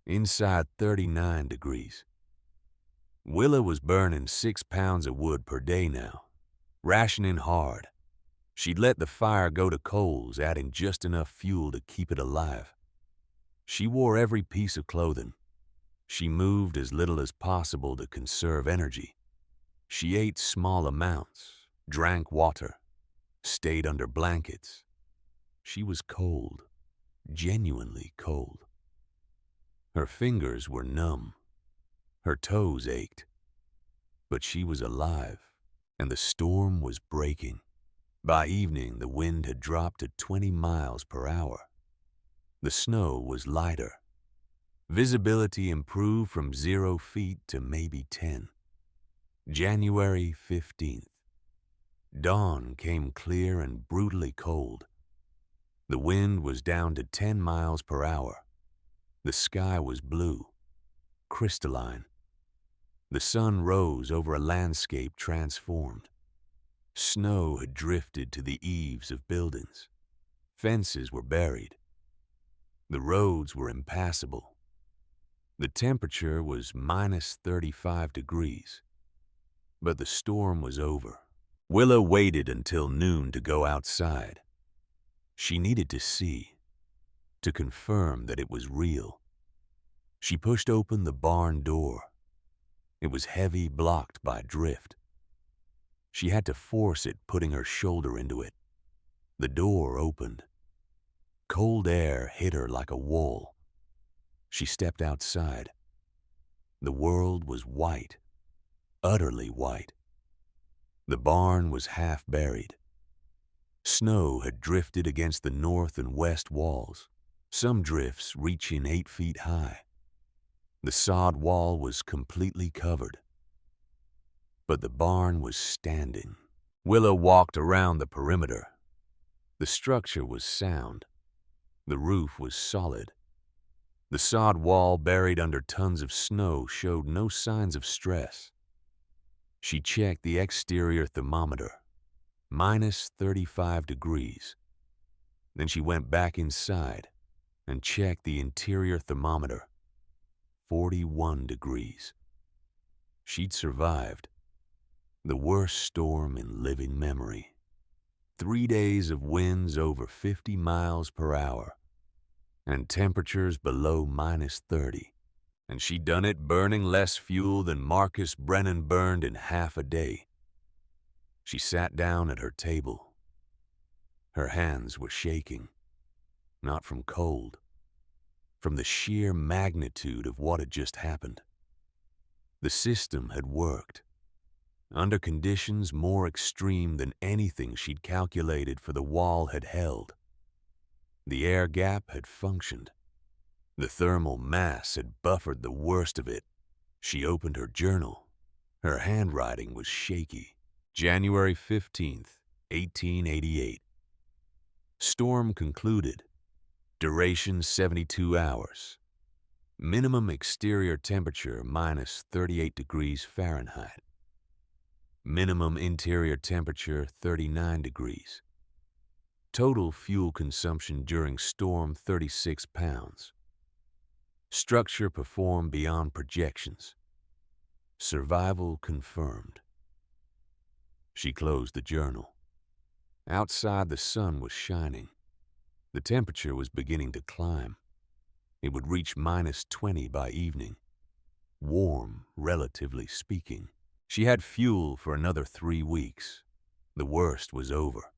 Inside 39 degrees. Willa was burning 6 pounds of wood per day now, rationing hard. She'd let the fire go to coals, adding just enough fuel to keep it alive. She wore every piece of clothing. She moved as little as possible to conserve energy. She ate small amounts, drank water, stayed under blankets. She was cold, genuinely cold. Her fingers were numb. Her toes ached. But she was alive, and the storm was breaking. By evening, the wind had dropped to 20 miles per hour. The snow was lighter. Visibility improved from 0 feet to maybe 10. January 15th. Dawn came clear and brutally cold. The wind was down to 10 miles per hour. The sky was blue, crystalline. The sun rose over a landscape transformed. Snow had drifted to the eaves of buildings. Fences were buried. The roads were impassable. The temperature was minus 35 degrees. But the storm was over. Willa waited until noon to go outside. She needed to see, to confirm that it was real. She pushed open the barn door. It was heavy, blocked by drift. She had to force it, putting her shoulder into it. The door opened. Cold air hit her like a wall. She stepped outside. The world was white, utterly white. The barn was half buried. Snow had drifted against the north and west walls, some drifts reaching 8 feet high. The sod wall was completely covered. But the barn was standing. Willa walked around the perimeter. The structure was sound. The roof was solid. The sod wall, buried under tons of snow, showed no signs of stress. She checked the exterior thermometer, minus 35 degrees. Then she went back inside and checked the interior thermometer, 41 degrees. She'd survived. The worst storm in living memory. 3 days of winds over 50 miles per hour and temperatures below minus 30. And she'd done it burning less fuel than Marcus Brennan burned in half a day. She sat down at her table. Her hands were shaking, not from cold, from the sheer magnitude of what had just happened. The system had worked, under conditions more extreme than anything she'd calculated for the wall had held. The air gap had functioned. The thermal mass had buffered the worst of it. She opened her journal. Her handwriting was shaky. January 15th, 1888. Storm concluded. Duration 72 hours. Minimum exterior temperature minus 38 degrees Fahrenheit. Minimum interior temperature 39 degrees. Total fuel consumption during storm 36 pounds. Structure performed beyond projections. Survival confirmed. She closed the journal. Outside, the sun was shining. The temperature was beginning to climb. It would reach minus 20 by evening. Warm, relatively speaking. She had fuel for another 3 weeks. The worst was over.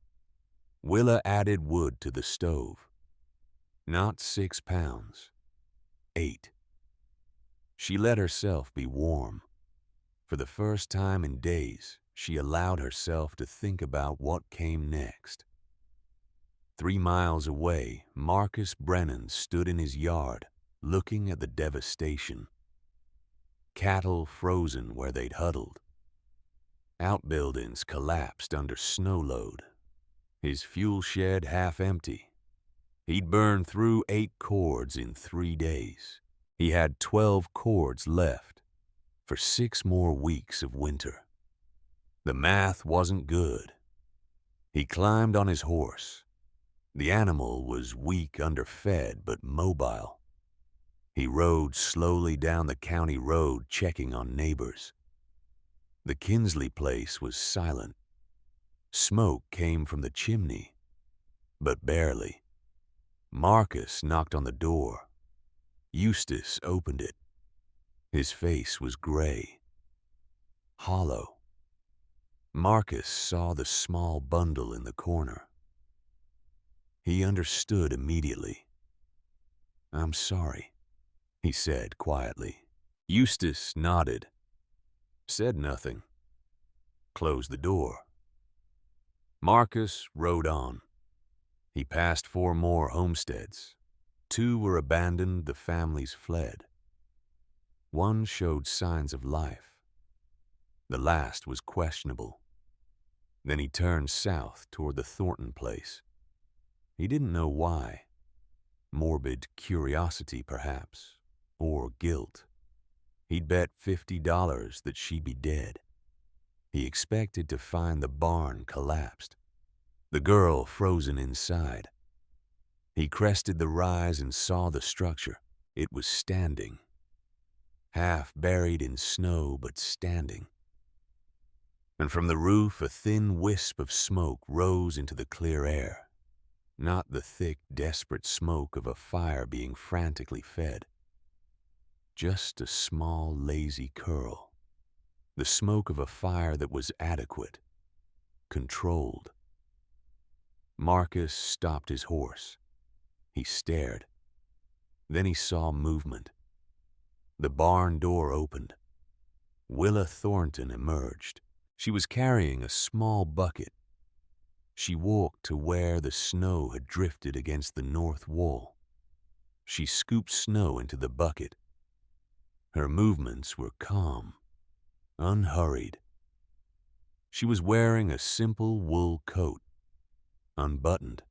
Willa added wood to the stove. Not 6 pounds. 8. She let herself be warm. For the first time in days, she allowed herself to think about what came next. 3 miles away, Marcus Brennan stood in his yard, looking at the devastation. Cattle frozen where they'd huddled. Outbuildings collapsed under snow load. His fuel shed half empty. He'd burned through 8 cords in 3 days. He had 12 cords left for 6 more weeks of winter. The math wasn't good. He climbed on his horse. The animal was weak, underfed, but mobile. He rode slowly down the county road, checking on neighbors. The Kinsley place was silent. Smoke came from the chimney, but barely. Marcus knocked on the door. Eustace opened it. His face was gray, hollow. Marcus saw the small bundle in the corner. He understood immediately. "I'm sorry," he said quietly. Eustace nodded, said nothing, closed the door. Marcus rode on. He passed 4 more homesteads. 2 were abandoned, the families fled. 1 showed signs of life. The last was questionable. Then he turned south toward the Thornton place. He didn't know why. Morbid curiosity, perhaps, or guilt. He'd bet $50 that she'd be dead. He expected to find the barn collapsed, the girl frozen inside. He crested the rise and saw the structure. It was standing, half buried in snow, but standing. And from the roof, a thin wisp of smoke rose into the clear air. Not the thick, desperate smoke of a fire being frantically fed. Just a small, lazy curl. The smoke of a fire that was adequate, controlled. Marcus stopped his horse. He stared. Then he saw movement. The barn door opened. Willa Thornton emerged. She was carrying a small bucket. She walked to where the snow had drifted against the north wall. She scooped snow into the bucket. Her movements were calm, unhurried. She was wearing a simple wool coat, unbuttoned.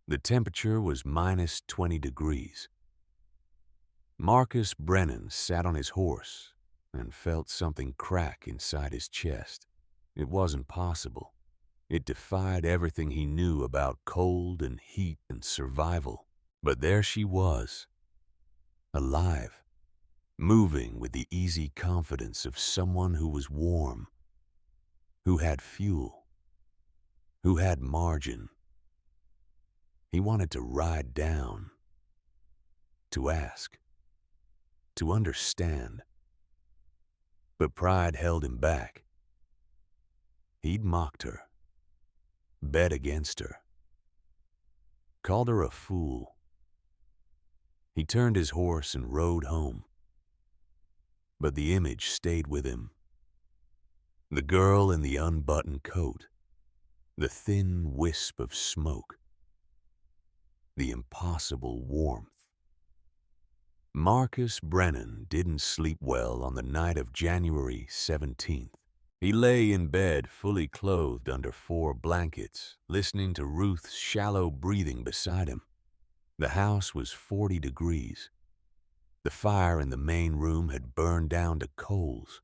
The temperature was minus 20 degrees. Marcus Brennan sat on his horse and felt something crack inside his chest. It wasn't possible. It defied everything he knew about cold and heat and survival. But there she was, alive, moving with the easy confidence of someone who was warm, who had fuel, who had margin. He wanted to ride down, to ask, to understand. But pride held him back. He'd mocked her, bet against her, called her a fool. He turned his horse and rode home. But the image stayed with him. The girl in the unbuttoned coat, the thin wisp of smoke, the impossible warmth. Marcus Brennan didn't sleep well on the night of January 17th. He lay in bed fully clothed under 4 blankets, listening to Ruth's shallow breathing beside him. The house was 40 degrees. The fire in the main room had burned down to coals.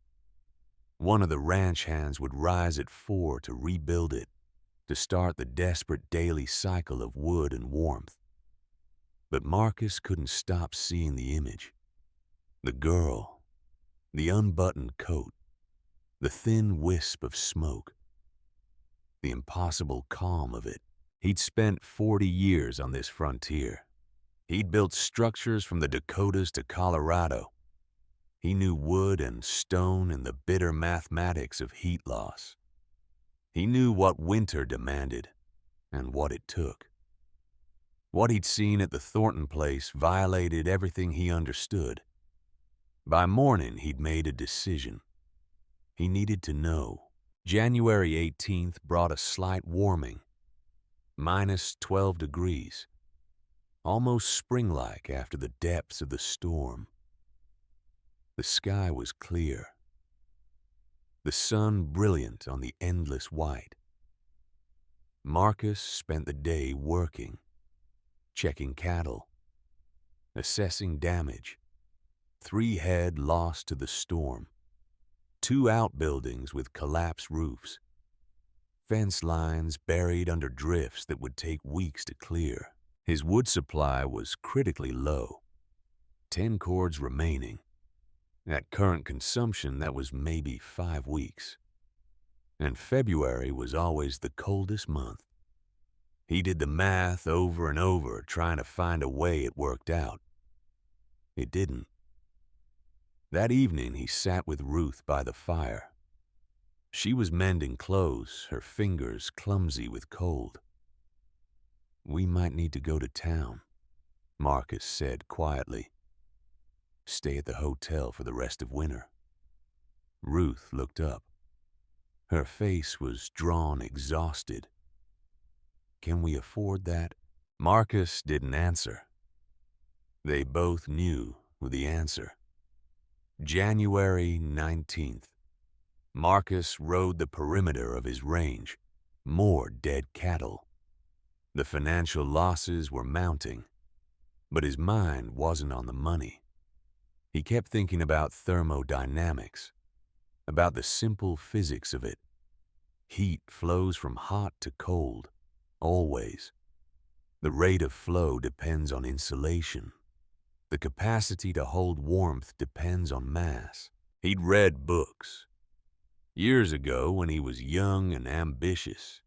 One of the ranch hands would rise at 4 to rebuild it, to start the desperate daily cycle of wood and warmth. But Marcus couldn't stop seeing the image. The girl, the unbuttoned coat, the thin wisp of smoke, the impossible calm of it. He'd spent 40 years on this frontier. He'd built structures from the Dakotas to Colorado. He knew wood and stone and the bitter mathematics of heat loss. He knew what winter demanded and what it took. What he'd seen at the Thornton place violated everything he understood. By morning, he'd made a decision. He needed to know. January 18th brought a slight warming, -12 degrees, almost spring-like after the depths of the storm. The sky was clear, the sun brilliant on the endless white. Marcus spent the day working, checking cattle, assessing damage. 3 head lost to the storm, 2 outbuildings with collapsed roofs, fence lines buried under drifts that would take weeks to clear. His wood supply was critically low, 10 cords remaining. At current consumption, that was maybe 5 weeks. And February was always the coldest month. He did the math over and over, trying to find a way it worked out. It didn't. That evening, he sat with Ruth by the fire. She was mending clothes, her fingers clumsy with cold. "We might need to go to town," Marcus said quietly. "Stay at the hotel for the rest of winter." Ruth looked up. Her face was drawn, exhausted. "Can we afford that?" Marcus didn't answer. They both knew the answer. January 19th. Marcus rode the perimeter of his range. More dead cattle. The financial losses were mounting, but his mind wasn't on the money. He kept thinking about thermodynamics, about the simple physics of it. Heat flows from hot to cold, always. The rate of flow depends on insulation. The capacity to hold warmth depends on mass. He'd read books. Years ago, when he was young and ambitious,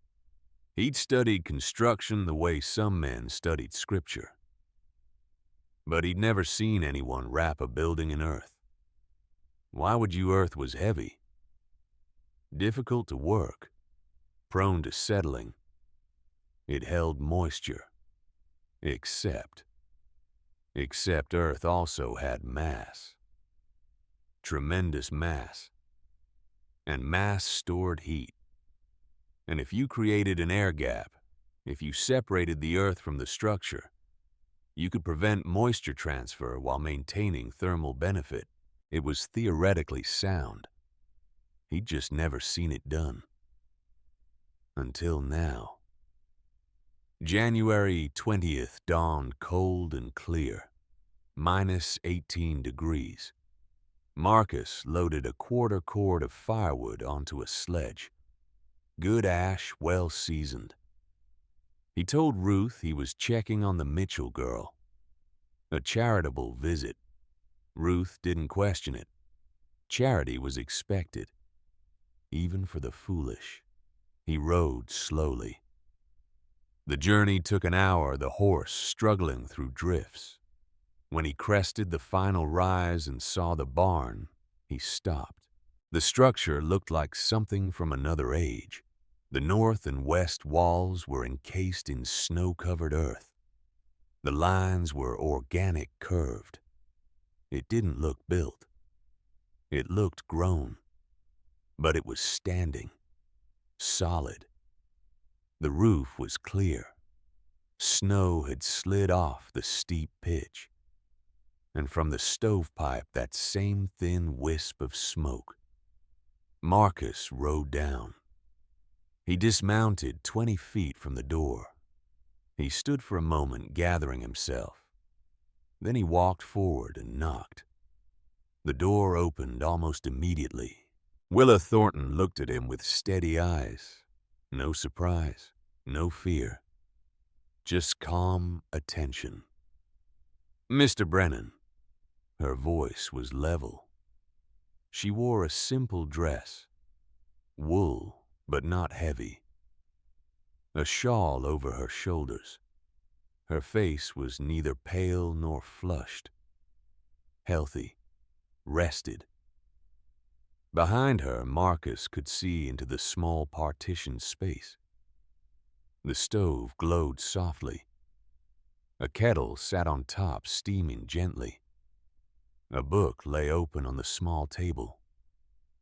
he'd studied construction the way some men studied scripture. But he'd never seen anyone wrap a building in earth. Why would you? Earth was heavy, difficult to work, prone to settling. It held moisture. Except Earth also had mass. Tremendous mass. And mass stored heat. And if you created an air gap, if you separated the Earth from the structure, you could prevent moisture transfer while maintaining thermal benefit. It was theoretically sound. He'd just never seen it done. Until now. January 20th dawned cold and clear, -18 degrees. Marcus loaded a quarter cord of firewood onto a sledge. Good ash, well seasoned. He told Ruth he was checking on the Mitchell girl. A charitable visit. Ruth didn't question it. Charity was expected, even for the foolish. He rode slowly. The journey took an hour, the horse struggling through drifts. When he crested the final rise and saw the barn, he stopped. The structure looked like something from another age. The north and west walls were encased in snow-covered earth. The lines were organic curved. It didn't look built. It looked grown. But it was standing, solid. The roof was clear. Snow had slid off the steep pitch. And from the stovepipe, that same thin wisp of smoke. Marcus rode down. He dismounted 20 feet from the door. He stood for a moment, gathering himself. Then he walked forward and knocked. The door opened almost immediately. Willa Thornton looked at him with steady eyes. No surprise, no fear. Just calm attention. "Mr. Brennan." Her voice was level. She wore a simple dress, wool but not heavy. A shawl over her shoulders. Her face was neither pale nor flushed. Healthy, rested. Behind her, Marcus could see into the small partitioned space. The stove glowed softly. A kettle sat on top, steaming gently. A book lay open on the small table.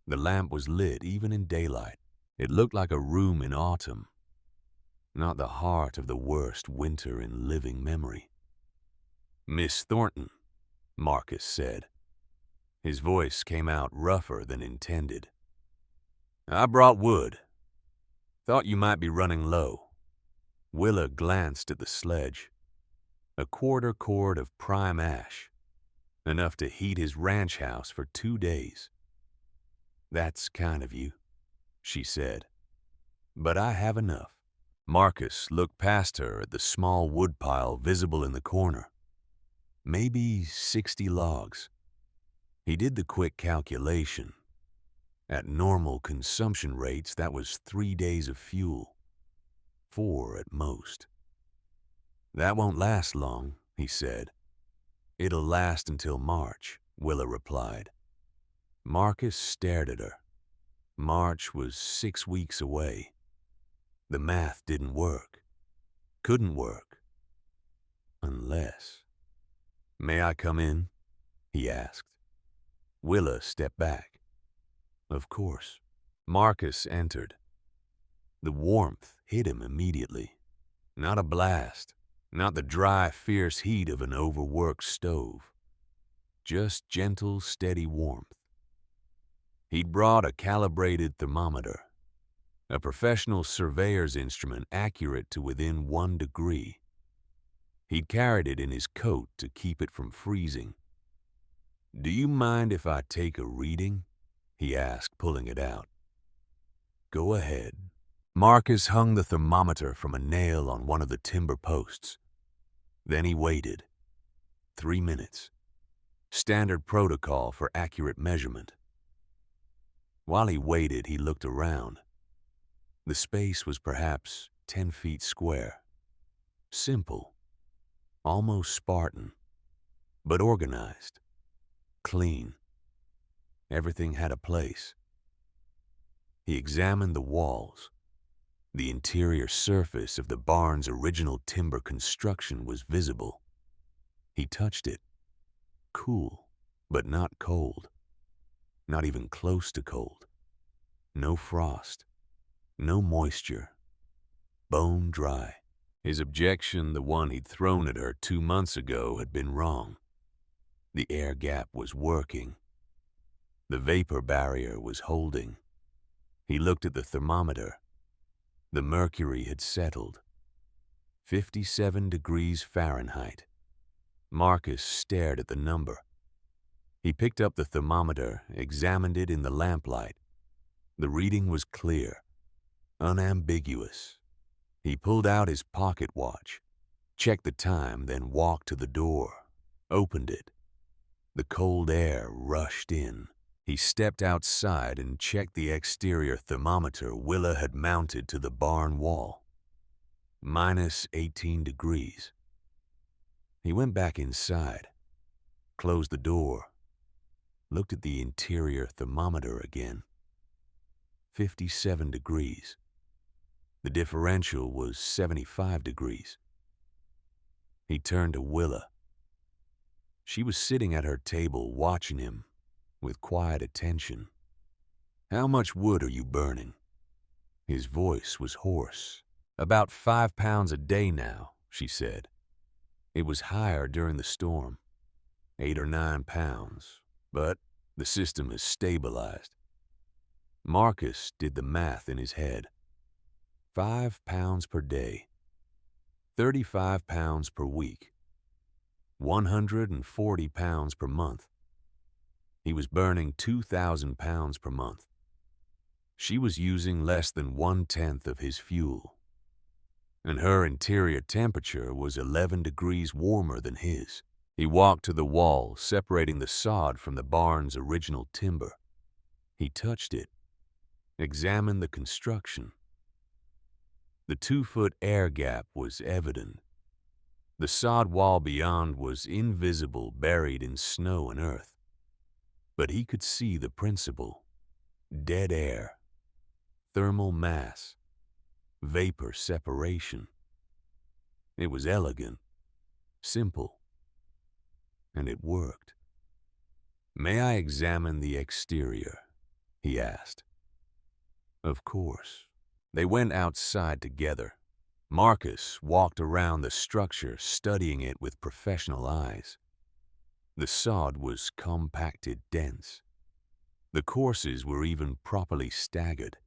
The lamp was lit even in daylight. It looked like a room in autumn, not the heart of the worst winter in living memory. "Miss Thornton," Marcus said. His voice came out rougher than intended. "I brought wood. Thought you might be running low." Willa glanced at the sledge. A quarter cord of prime ash, enough to heat his ranch house for 2 days. "That's kind of you," she said, "but I have enough." Marcus looked past her at the small woodpile visible in the corner. Maybe 60 logs. He did the quick calculation. At normal consumption rates, that was 3 days of fuel. 4 at most. "That won't last long," he said. "It'll last until March," Willa replied. Marcus stared at her. March was 6 weeks away. The math didn't work. Couldn't work. Unless... "May I come in?" he asked. Willa stepped back. "Of course." Marcus entered. The warmth hit him immediately. Not a blast, not the dry, fierce heat of an overworked stove. Just gentle, steady warmth. He'd brought a calibrated thermometer, a professional surveyor's instrument accurate to within 1 degree. He'd carried it in his coat to keep it from freezing. "Do you mind if I take a reading?" he asked, pulling it out. "Go ahead." Marcus hung the thermometer from a nail on one of the timber posts. Then he waited. 3 minutes. Standard protocol for accurate measurement. While he waited, he looked around. The space was perhaps 10 feet square. Simple. Almost Spartan. But organized. Clean. Everything had a place. He examined the walls. The interior surface of the barn's original timber construction was visible. He touched it. Cool, but not cold. Not even close to cold. No frost. No moisture. Bone dry. His objection, the one he'd thrown at her 2 months ago, had been wrong. The air gap was working. The vapor barrier was holding. He looked at the thermometer. The mercury had settled. 57 degrees Fahrenheit. Marcus stared at the number. He picked up the thermometer, examined it in the lamplight. The reading was clear, unambiguous. He pulled out his pocket watch, checked the time, then walked to the door, opened it. The cold air rushed in. He stepped outside and checked the exterior thermometer Willa had mounted to the barn wall. Minus 18 degrees. He went back inside, closed the door, looked at the interior thermometer again. 57 degrees. The differential was 75 degrees. He turned to Willa. She was sitting at her table watching him with quiet attention. "How much wood are you burning?" His voice was hoarse. "About 5 pounds a day now," she said. "It was higher during the storm, 8 or 9 pounds, but the system has stabilized." Marcus did the math in his head. 5 pounds per day, 35 pounds per week, 140 pounds per month. He was burning 2,000 pounds per month. She was using less than 1/10 of his fuel. And her interior temperature was 11 degrees warmer than his. He walked to the wall, separating the sod from the barn's original timber. He touched it, examined the construction. The 2-foot air gap was evident. The sod wall beyond was invisible, buried in snow and earth. But he could see the principle. Dead air. Thermal mass. Vapor separation. It was elegant. Simple. And it worked. "May I examine the exterior?" he asked. Of course. They went outside together. Marcus walked around the structure, studying it with professional eyes. The sod was compacted dense. The courses were even properly staggered.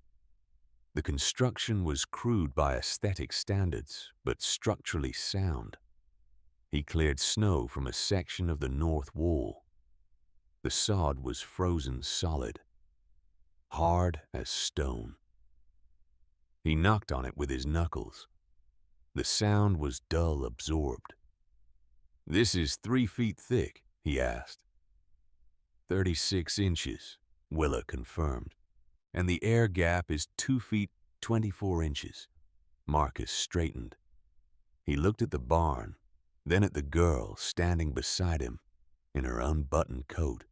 The construction was crude by aesthetic standards, but structurally sound. He cleared snow from a section of the north wall. The sod was frozen solid, hard as stone. He knocked on it with his knuckles. The sound was dull, absorbed. "This is 3 feet thick?" he asked. 36 inches, Willa confirmed. "And the air gap is 2 feet 24 inches. Marcus straightened. He looked at the barn, then at the girl standing beside him in her unbuttoned coat.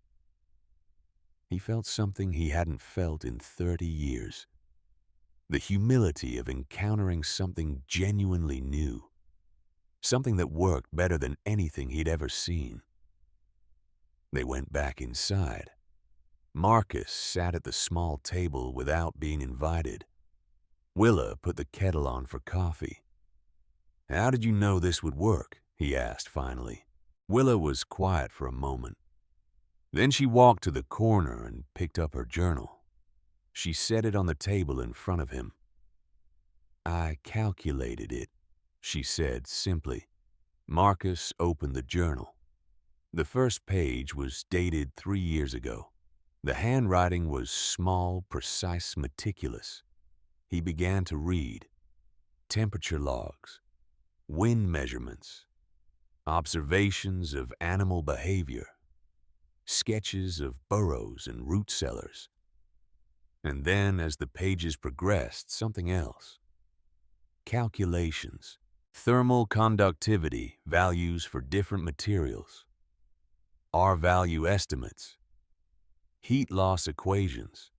He felt something he hadn't felt in 30 years. The humility of encountering something genuinely new. Something that worked better than anything he'd ever seen. They went back inside. Marcus sat at the small table without being invited. Willa put the kettle on for coffee. "How did you know this would work?" he asked finally. Willa was quiet for a moment. Then she walked to the corner and picked up her journal. She set it on the table in front of him. "I calculated it," she said simply. Marcus opened the journal. The first page was dated 3 years ago. The handwriting was small, precise, meticulous. He began to read. Temperature logs, wind measurements, observations of animal behavior, sketches of burrows and root cellars. And then, as the pages progressed, something else. Calculations, thermal conductivity values for different materials, R-value estimates, heat loss equations,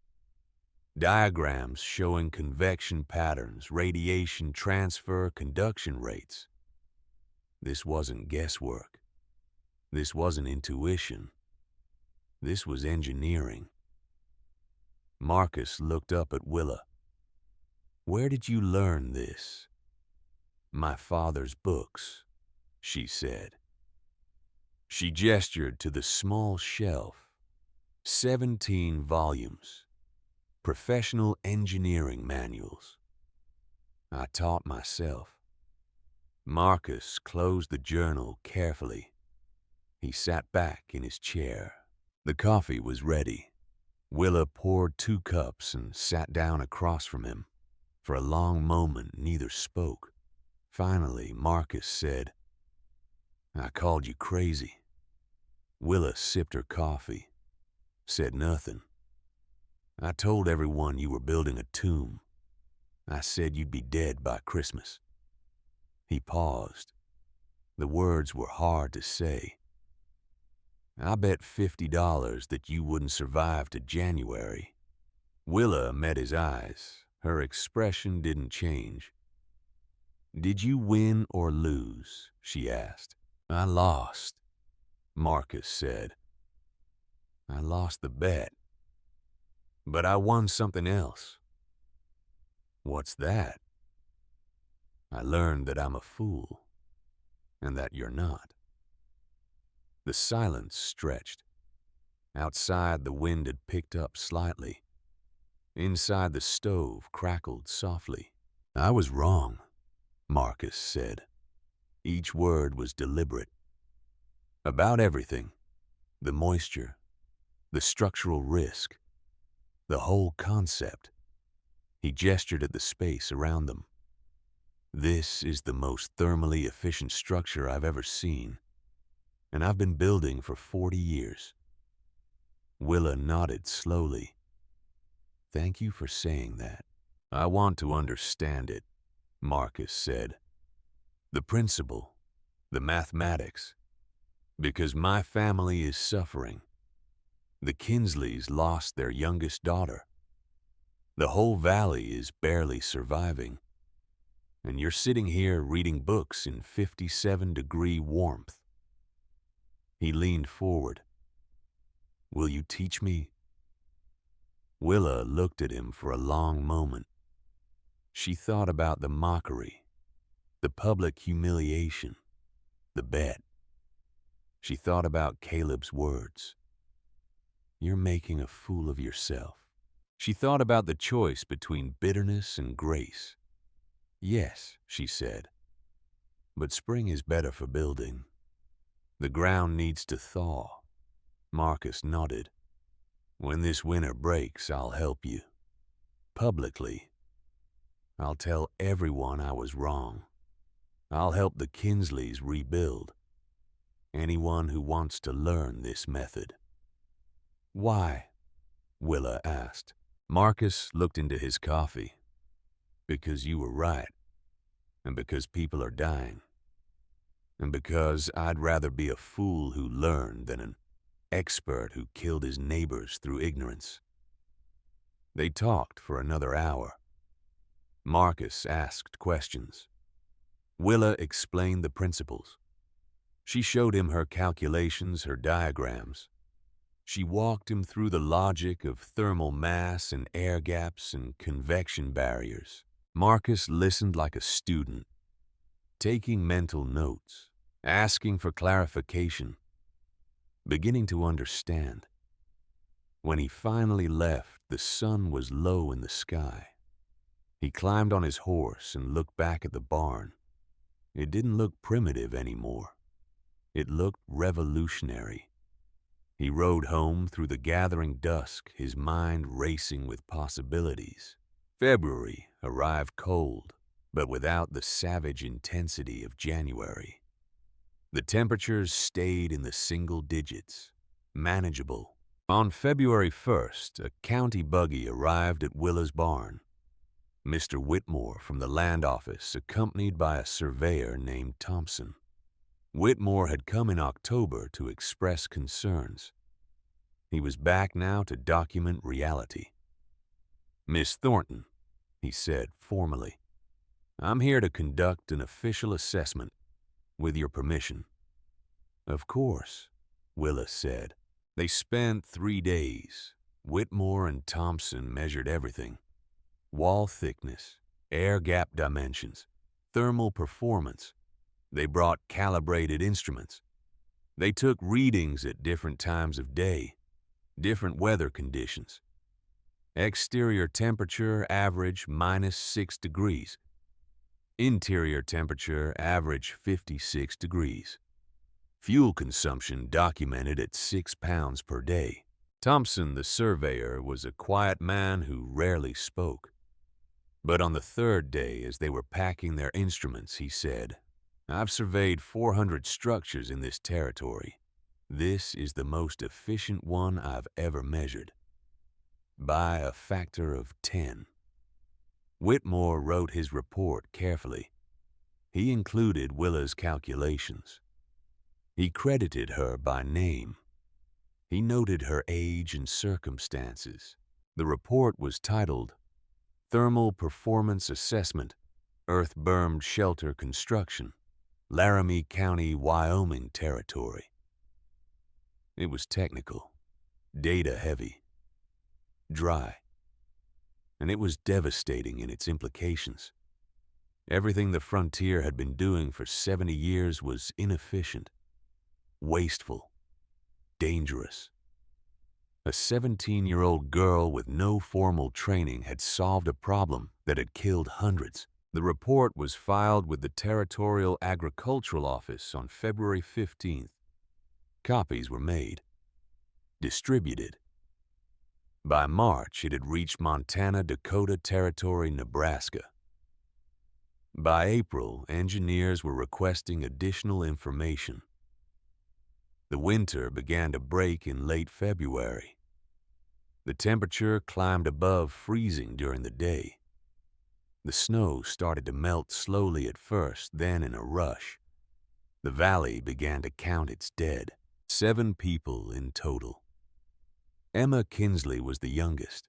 diagrams showing convection patterns, radiation transfer, conduction rates. This wasn't guesswork. This wasn't intuition. This was engineering. Marcus looked up at Willa. "Where did you learn this?" "My father's books," she said. She gestured to the small shelf. 17 volumes. Professional engineering manuals. "I taught myself." Marcus closed the journal carefully. He sat back in his chair. The coffee was ready. Willa poured 2 cups and sat down across from him. For a long moment, neither spoke. Finally, Marcus said, "I called you crazy." Willa sipped her coffee, said nothing. "I told everyone you were building a tomb. I said you'd be dead by Christmas." He paused. The words were hard to say. "I bet $50 that you wouldn't survive to January." Willa met his eyes. Her expression didn't change. "Did you win or lose?" she asked. "I lost," Marcus said. "I lost the bet. But I won something else." "What's that?" "I learned that I'm a fool, and that you're not." The silence stretched. Outside, the wind had picked up slightly. Inside, the stove crackled softly. "I was wrong," Marcus said. Each word was deliberate. About everything. The moisture, the structural risk, the whole concept. He gestured at the space around them. "This is the most thermally efficient structure I've ever seen, and I've been building for 40 years. Willa nodded slowly. "Thank you for saying that." "I want to understand it," Marcus said. "The principle, the mathematics. Because my family is suffering. The Kinsleys lost their youngest daughter. The whole valley is barely surviving. And you're sitting here reading books in 57-degree warmth." He leaned forward. "Will you teach me?" Willa looked at him for a long moment. She thought about the mockery, the public humiliation, the bet. She thought about Caleb's words. "You're making a fool of yourself." She thought about the choice between bitterness and grace. "Yes," she said, "but spring is better for building. The ground needs to thaw." Marcus nodded. "When this winter breaks, I'll help you. Publicly. I'll tell everyone I was wrong. I'll help the Kinsleys rebuild. Anyone who wants to learn this method." "Why?" Willa asked. Marcus looked into his coffee. "Because you were right. And because people are dying. And because I'd rather be a fool who learned than an expert who killed his neighbors through ignorance." They talked for another hour. Marcus asked questions. Willa explained the principles. She showed him her calculations, her diagrams. She walked him through the logic of thermal mass and air gaps and convection barriers. Marcus listened like a student, taking mental notes, asking for clarification, beginning to understand. When he finally left, the sun was low in the sky. He climbed on his horse and looked back at the barn. It didn't look primitive anymore. It looked revolutionary. He rode home through the gathering dusk, his mind racing with possibilities. February arrived cold, but without the savage intensity of January. The temperatures stayed in the single digits, manageable. On February 1st, a county buggy arrived at Willa's barn. Mr. Whitmore from the land office, accompanied by a surveyor named Thompson. Whitmore had come in October to express concerns. He was back now to document reality. "Miss Thornton," he said formally, "I'm here to conduct an official assessment, with your permission." "Of course," Willa said. They spent 3 days. Whitmore and Thompson measured everything: wall thickness, air gap dimensions, thermal performance. They brought calibrated instruments. They took readings at different times of day, different weather conditions. Exterior temperature average -6 degrees. Interior temperature average 56 degrees. Fuel consumption documented at 6 pounds per day. Thompson, the surveyor, was a quiet man who rarely spoke. But on the 3rd day, as they were packing their instruments, he said, "I've surveyed 400 structures in this territory. This is the most efficient one I've ever measured, by a factor of 10. Whitmore wrote his report carefully. He included Willa's calculations. He credited her by name. He noted her age and circumstances. The report was titled Thermal Performance Assessment, Earth Bermed Shelter Construction, Laramie County, Wyoming Territory. It was technical, data-heavy, dry, and it was devastating in its implications. Everything the frontier had been doing for 70 years was inefficient, wasteful, dangerous. A 17-year-old girl with no formal training had solved a problem that had killed hundreds. The report was filed with the Territorial Agricultural Office on February 15th. Copies were made, distributed. By March, it had reached Montana, Dakota Territory, Nebraska. By April, engineers were requesting additional information. The winter began to break in late February. The temperature climbed above freezing during the day. The snow started to melt slowly at first, then in a rush. The valley began to count its dead, 7 people in total. Emma Kinsley was the youngest.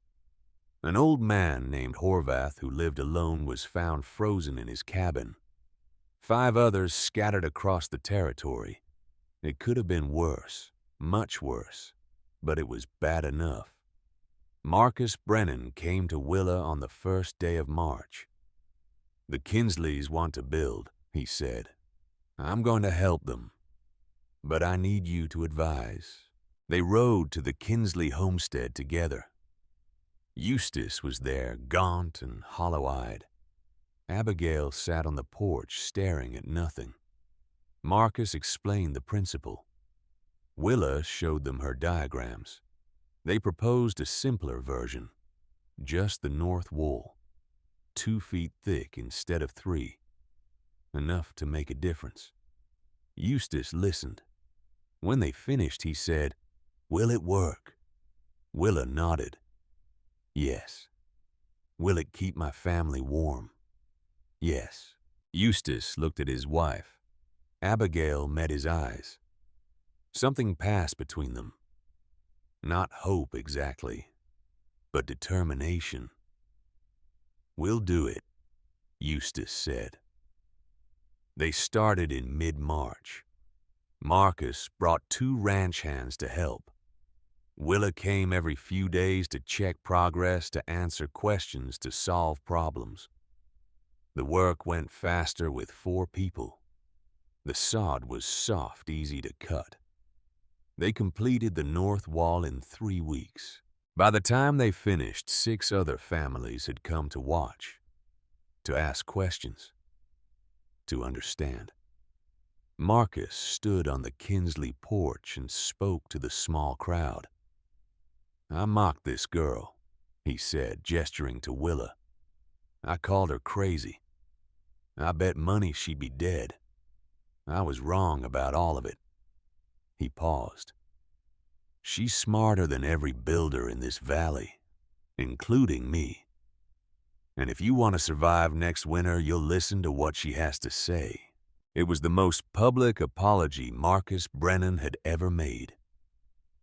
An old man named Horvath who lived alone was found frozen in his cabin. 5 others scattered across the territory. It could have been worse, much worse, but it was bad enough. Marcus Brennan came to Willa on the first day of March. "The Kinsleys want to build," he said. "I'm going to help them, but I need you to advise." They rode to the Kinsley homestead together. Eustace was there, gaunt and hollow-eyed. Abigail sat on the porch staring at nothing. Marcus explained the principle. Willa showed them her diagrams. They proposed a simpler version, just the north wall, 2 feet thick instead of 3, enough to make a difference. Eustace listened. When they finished, he said, "Will it work?" Willa nodded. "Yes." "Will it keep my family warm?" "Yes." Eustace looked at his wife. Abigail met his eyes. Something passed between them. Not hope exactly, but determination. "We'll do it," Eustace said. They started in mid-March. Marcus brought 2 ranch hands to help. Willa came every few days to check progress, to answer questions, to solve problems. The work went faster with 4 people. The sod was soft, easy to cut. They completed the north wall in 3 weeks. By the time they finished, 6 other families had come to watch, to ask questions, to understand. Marcus stood on the Kinsley porch and spoke to the small crowd. "I mocked this girl," he said, gesturing to Willa. "I called her crazy. I bet money she'd be dead. I was wrong about all of it." He paused. "She's smarter than every builder in this valley, including me. And if you want to survive next winter, you'll listen to what she has to say." It was the most public apology Marcus Brennan had ever made.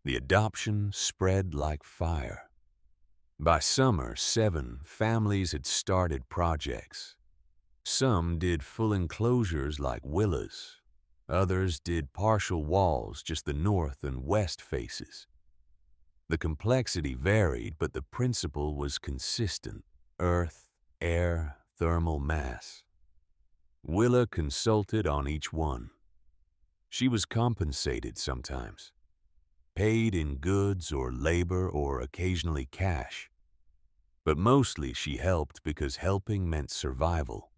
The adoption spread like fire. By summer, 7 families had started projects. Some did full enclosures like Willa's. Others did partial walls, just the north and west faces. The complexity varied, but the principle was consistent: earth, air, thermal mass. Willa consulted on each one. She was compensated sometimes, paid in goods or labor or occasionally cash. But mostly she helped because helping meant survival.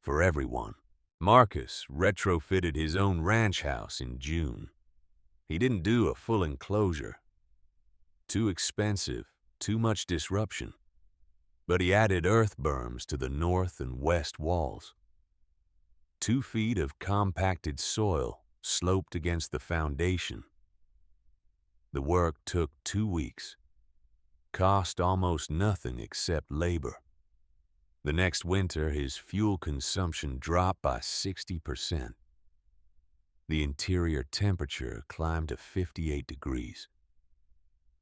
For everyone. Marcus retrofitted his own ranch house in June. He didn't do a full enclosure. Too expensive, too much disruption. But he added earth berms to the north and west walls. 2 feet of compacted soil sloped against the foundation. The work took 2 weeks. Cost almost nothing except labor. The next winter, his fuel consumption dropped by 60%. The interior temperature climbed to 58 degrees.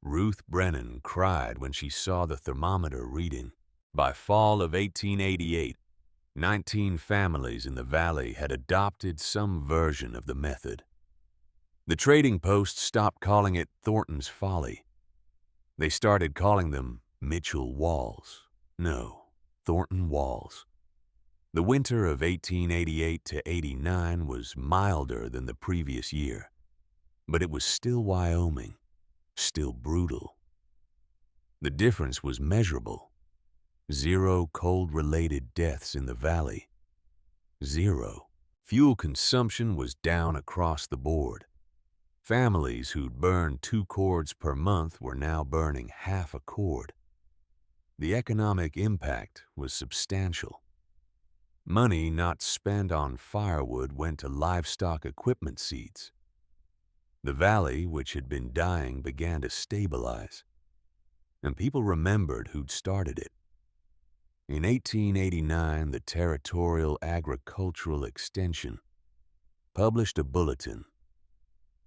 Ruth Brennan cried when she saw the thermometer reading. By fall of 1888, 19 families in the valley had adopted some version of the method. The trading post stopped calling it Thornton's Folly. They started calling them Mitchell Walls. No, Thornton Walls. The winter of 1888 to 89 was milder than the previous year, but it was still Wyoming, still brutal. The difference was measurable. 0 cold-related deaths in the valley. 0. Fuel consumption was down across the board. Families who'd burned 2 cords per month were now burning half a cord. The economic impact was substantial. Money not spent on firewood went to livestock equipment seeds. The valley, which had been dying, began to stabilize, and people remembered who'd started it. In 1889, the Territorial Agricultural Extension published a bulletin,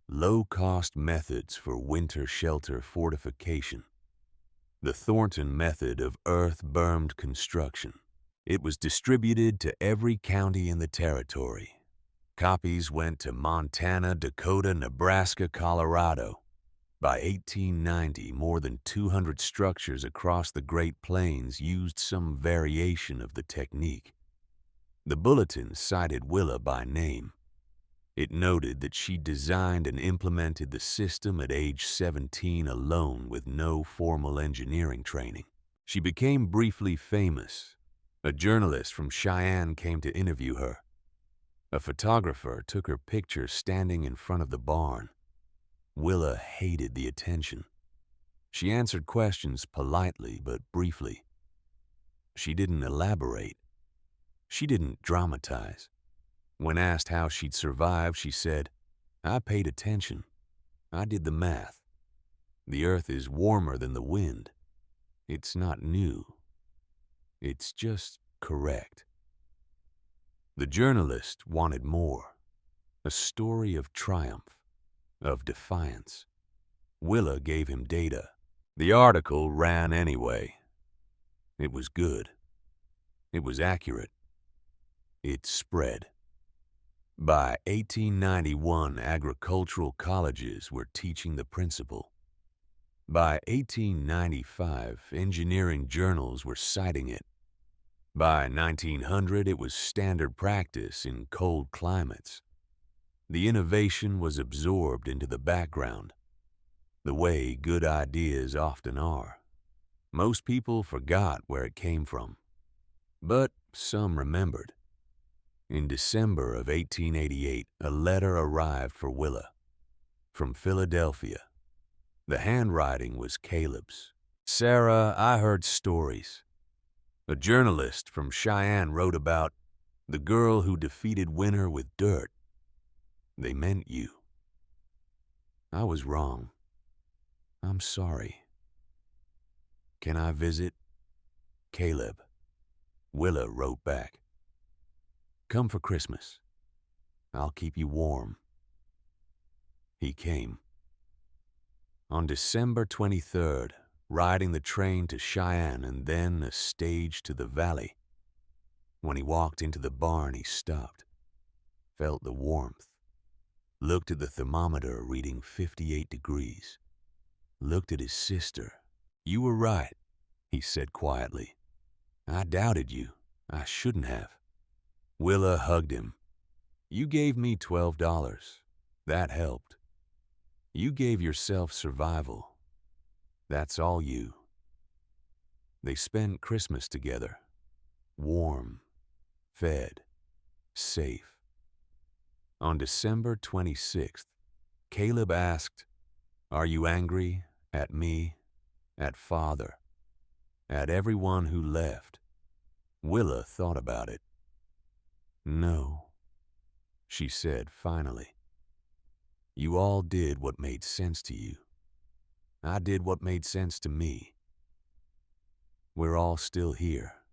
"Low-Cost Methods for Winter Shelter Fortification," the Thornton method of earth-bermed construction. It was distributed to every county in the territory. Copies went to Montana, Dakota, Nebraska, Colorado. By 1890, more than 200 structures across the Great Plains used some variation of the technique. The bulletin cited Willa by name. It noted that she designed and implemented the system at age 17 alone with no formal engineering training. She became briefly famous. A journalist from Cheyenne came to interview her. A photographer took her picture standing in front of the barn. Willa hated the attention. She answered questions politely but briefly. She didn't elaborate. She didn't dramatize. When asked how she'd survived, she said, "I paid attention. I did the math. The earth is warmer than the wind. It's not new. It's just correct." The journalist wanted more. A story of triumph, of defiance. Willa gave him data. The article ran anyway. It was good. It was accurate. It spread. By 1891, agricultural colleges were teaching the principle. By 1895, engineering journals were citing it. By 1900, it was standard practice in cold climates. The innovation was absorbed into the background, the way good ideas often are. Most people forgot where it came from, but some remembered. In December of 1888, a letter arrived for Willa from Philadelphia. The handwriting was Caleb's. "Sarah, I heard stories. A journalist from Cheyenne wrote about the girl who defeated winter with dirt. They meant you. I was wrong. I'm sorry. Can I visit? Caleb." Willa wrote back, "Come for Christmas. I'll keep you warm." He came. On December 23rd, riding the train to Cheyenne and then a stage to the valley. When he walked into the barn, he stopped, felt the warmth, looked at the thermometer reading 58 degrees, looked at his sister. "You were right," he said quietly. "I doubted you. I shouldn't have." Willa hugged him. "You gave me $12. That helped. You gave yourself survival. That's all you." They spent Christmas together, warm, fed, safe. On December 26th, Caleb asked, "Are you angry at me, at Father, at everyone who left?" Willa thought about it. "No," she said finally. "You all did what made sense to you. I did what made sense to me. We're all still here.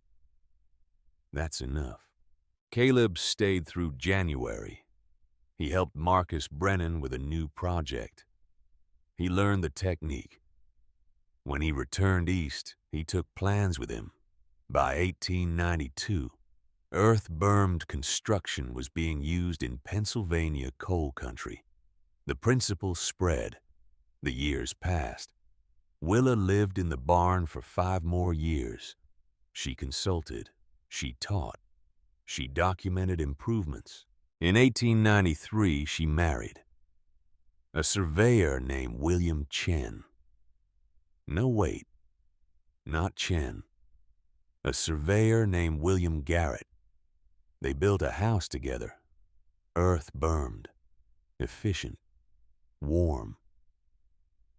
That's enough." Caleb stayed through January. He helped Marcus Brennan with a new project. He learned the technique. When he returned east, he took plans with him. By 1892, earth-bermed construction was being used in Pennsylvania coal country. The principle spread. The years passed. Willa lived in the barn for 5 more years. She consulted. She taught. She documented improvements. In 1893, she married a surveyor named William Chen. No, wait, not Chen. A surveyor named William Garrett. They built a house together, earth-bermed, efficient, warm.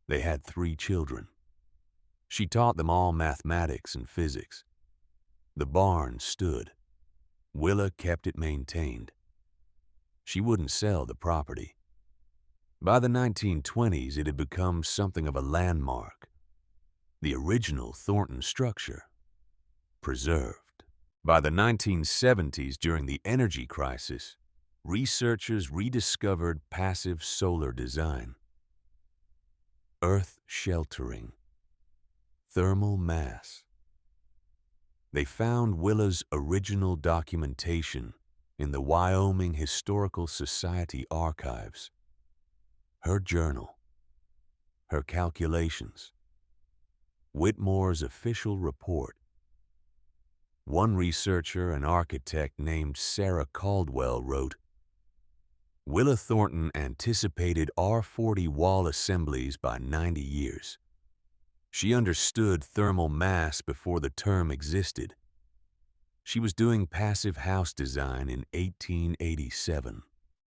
They had 3 children. She taught them all mathematics and physics. The barn stood. Willa kept it maintained. She wouldn't sell the property. By the 1920s, it had become something of a landmark. The original Thornton structure, preserved. By the 1970s, during the energy crisis, researchers rediscovered passive solar design. Earth sheltering, thermal mass. They found Willa's original documentation in the Wyoming Historical Society archives. Her journal, her calculations. Whitmore's official report. One researcher and architect named Sarah Caldwell wrote, Willa Thornton anticipated R40 wall assemblies by 90 years. She understood thermal mass before the term existed. She was doing passive house design in 1887.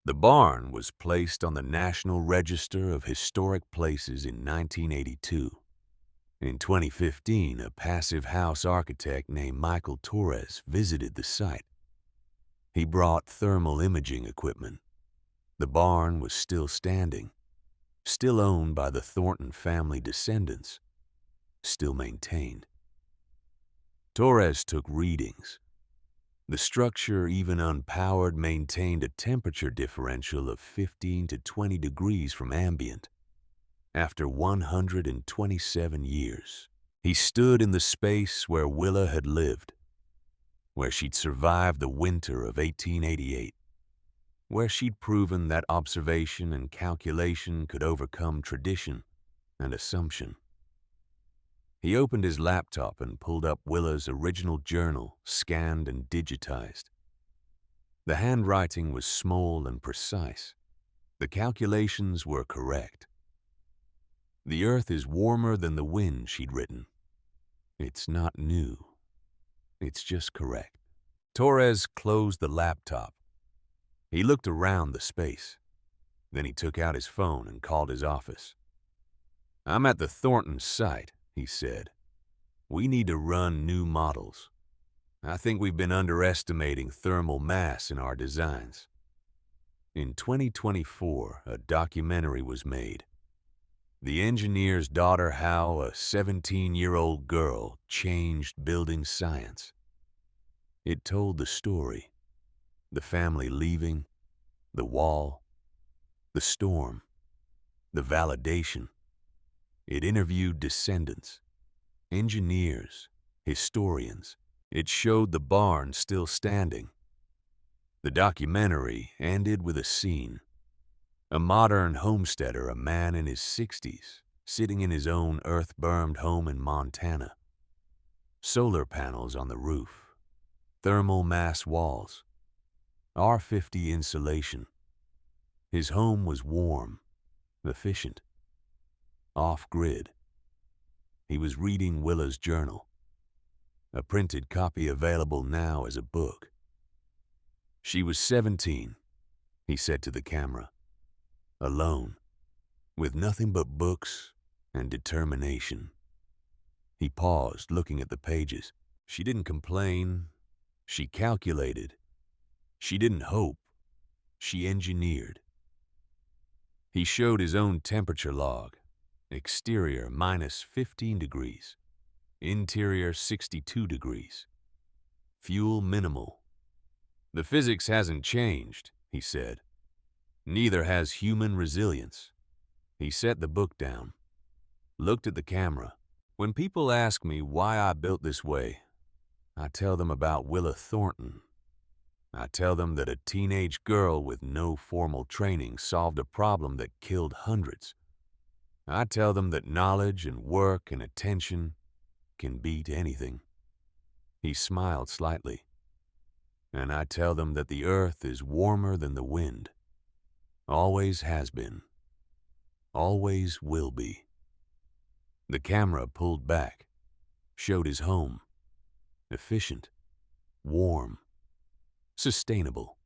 The barn was placed on the National Register of Historic Places in 1982. In 2015, a passive house architect named Michael Torres visited the site. He brought thermal imaging equipment. The barn was still standing, still owned by the Thornton family descendants, still maintained. Torres took readings. The structure, even unpowered, maintained a temperature differential of 15 to 20 degrees from ambient. After 127 years, he stood in the space where Willa had lived, where she'd survived the winter of 1888, where she'd proven that observation and calculation could overcome tradition and assumption. He opened his laptop and pulled up Willa's original journal, scanned and digitized. The handwriting was small and precise. The calculations were correct. The earth is warmer than the wind, she'd written. It's not new. It's just correct. Torres closed the laptop. He looked around the space. Then he took out his phone and called his office. I'm at the Thornton site, he said. We need to run new models. I think we've been underestimating thermal mass in our designs. In 2024, a documentary was made. The engineer's daughter, how a 17-year-old girl changed building science. It told the story. The family leaving, the wall, the storm, the validation. It interviewed descendants, engineers, historians. It showed the barn still standing. The documentary ended with a scene. A modern homesteader, a man in his 60s, sitting in his own earth-burned home in Montana. Solar panels on the roof, thermal mass walls, R50 insulation. His home was warm, efficient, off-grid. He was reading Willa's journal, a printed copy available now as a book. She was 17, he said to the camera, alone, with nothing but books and determination. He paused, looking at the pages. She didn't complain. She calculated. She didn't hope. She engineered. He showed his own temperature log. Exterior minus 15 degrees. Interior 62 degrees. Fuel minimal. The physics hasn't changed, he said. Neither has human resilience. He set the book down, looked at the camera. When people ask me why I built this way, I tell them about Willa Thornton. I tell them that a teenage girl with no formal training solved a problem that killed hundreds. I tell them that knowledge and work and attention can beat anything. He smiled slightly. And I tell them that the earth is warmer than the wind. Always has been. Always will be. The camera pulled back, showed his home. Efficient, warm, sustainable.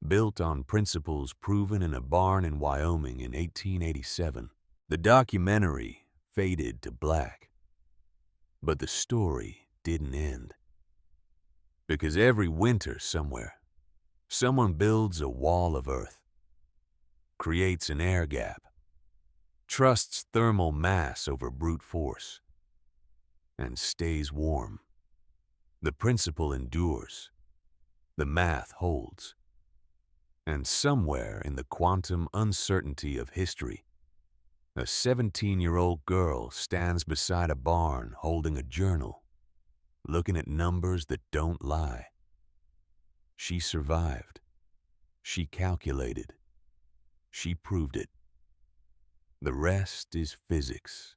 Built on principles proven in a barn in Wyoming in 1887. The documentary faded to black. But the story didn't end. Because every winter somewhere, someone builds a wall of earth, creates an air gap, trusts thermal mass over brute force, and stays warm. The principle endures. The math holds. And somewhere in the quantum uncertainty of history, a 17-year-old girl stands beside a barn holding a journal, looking at numbers that don't lie. She survived. She calculated. She proved it. The rest is physics.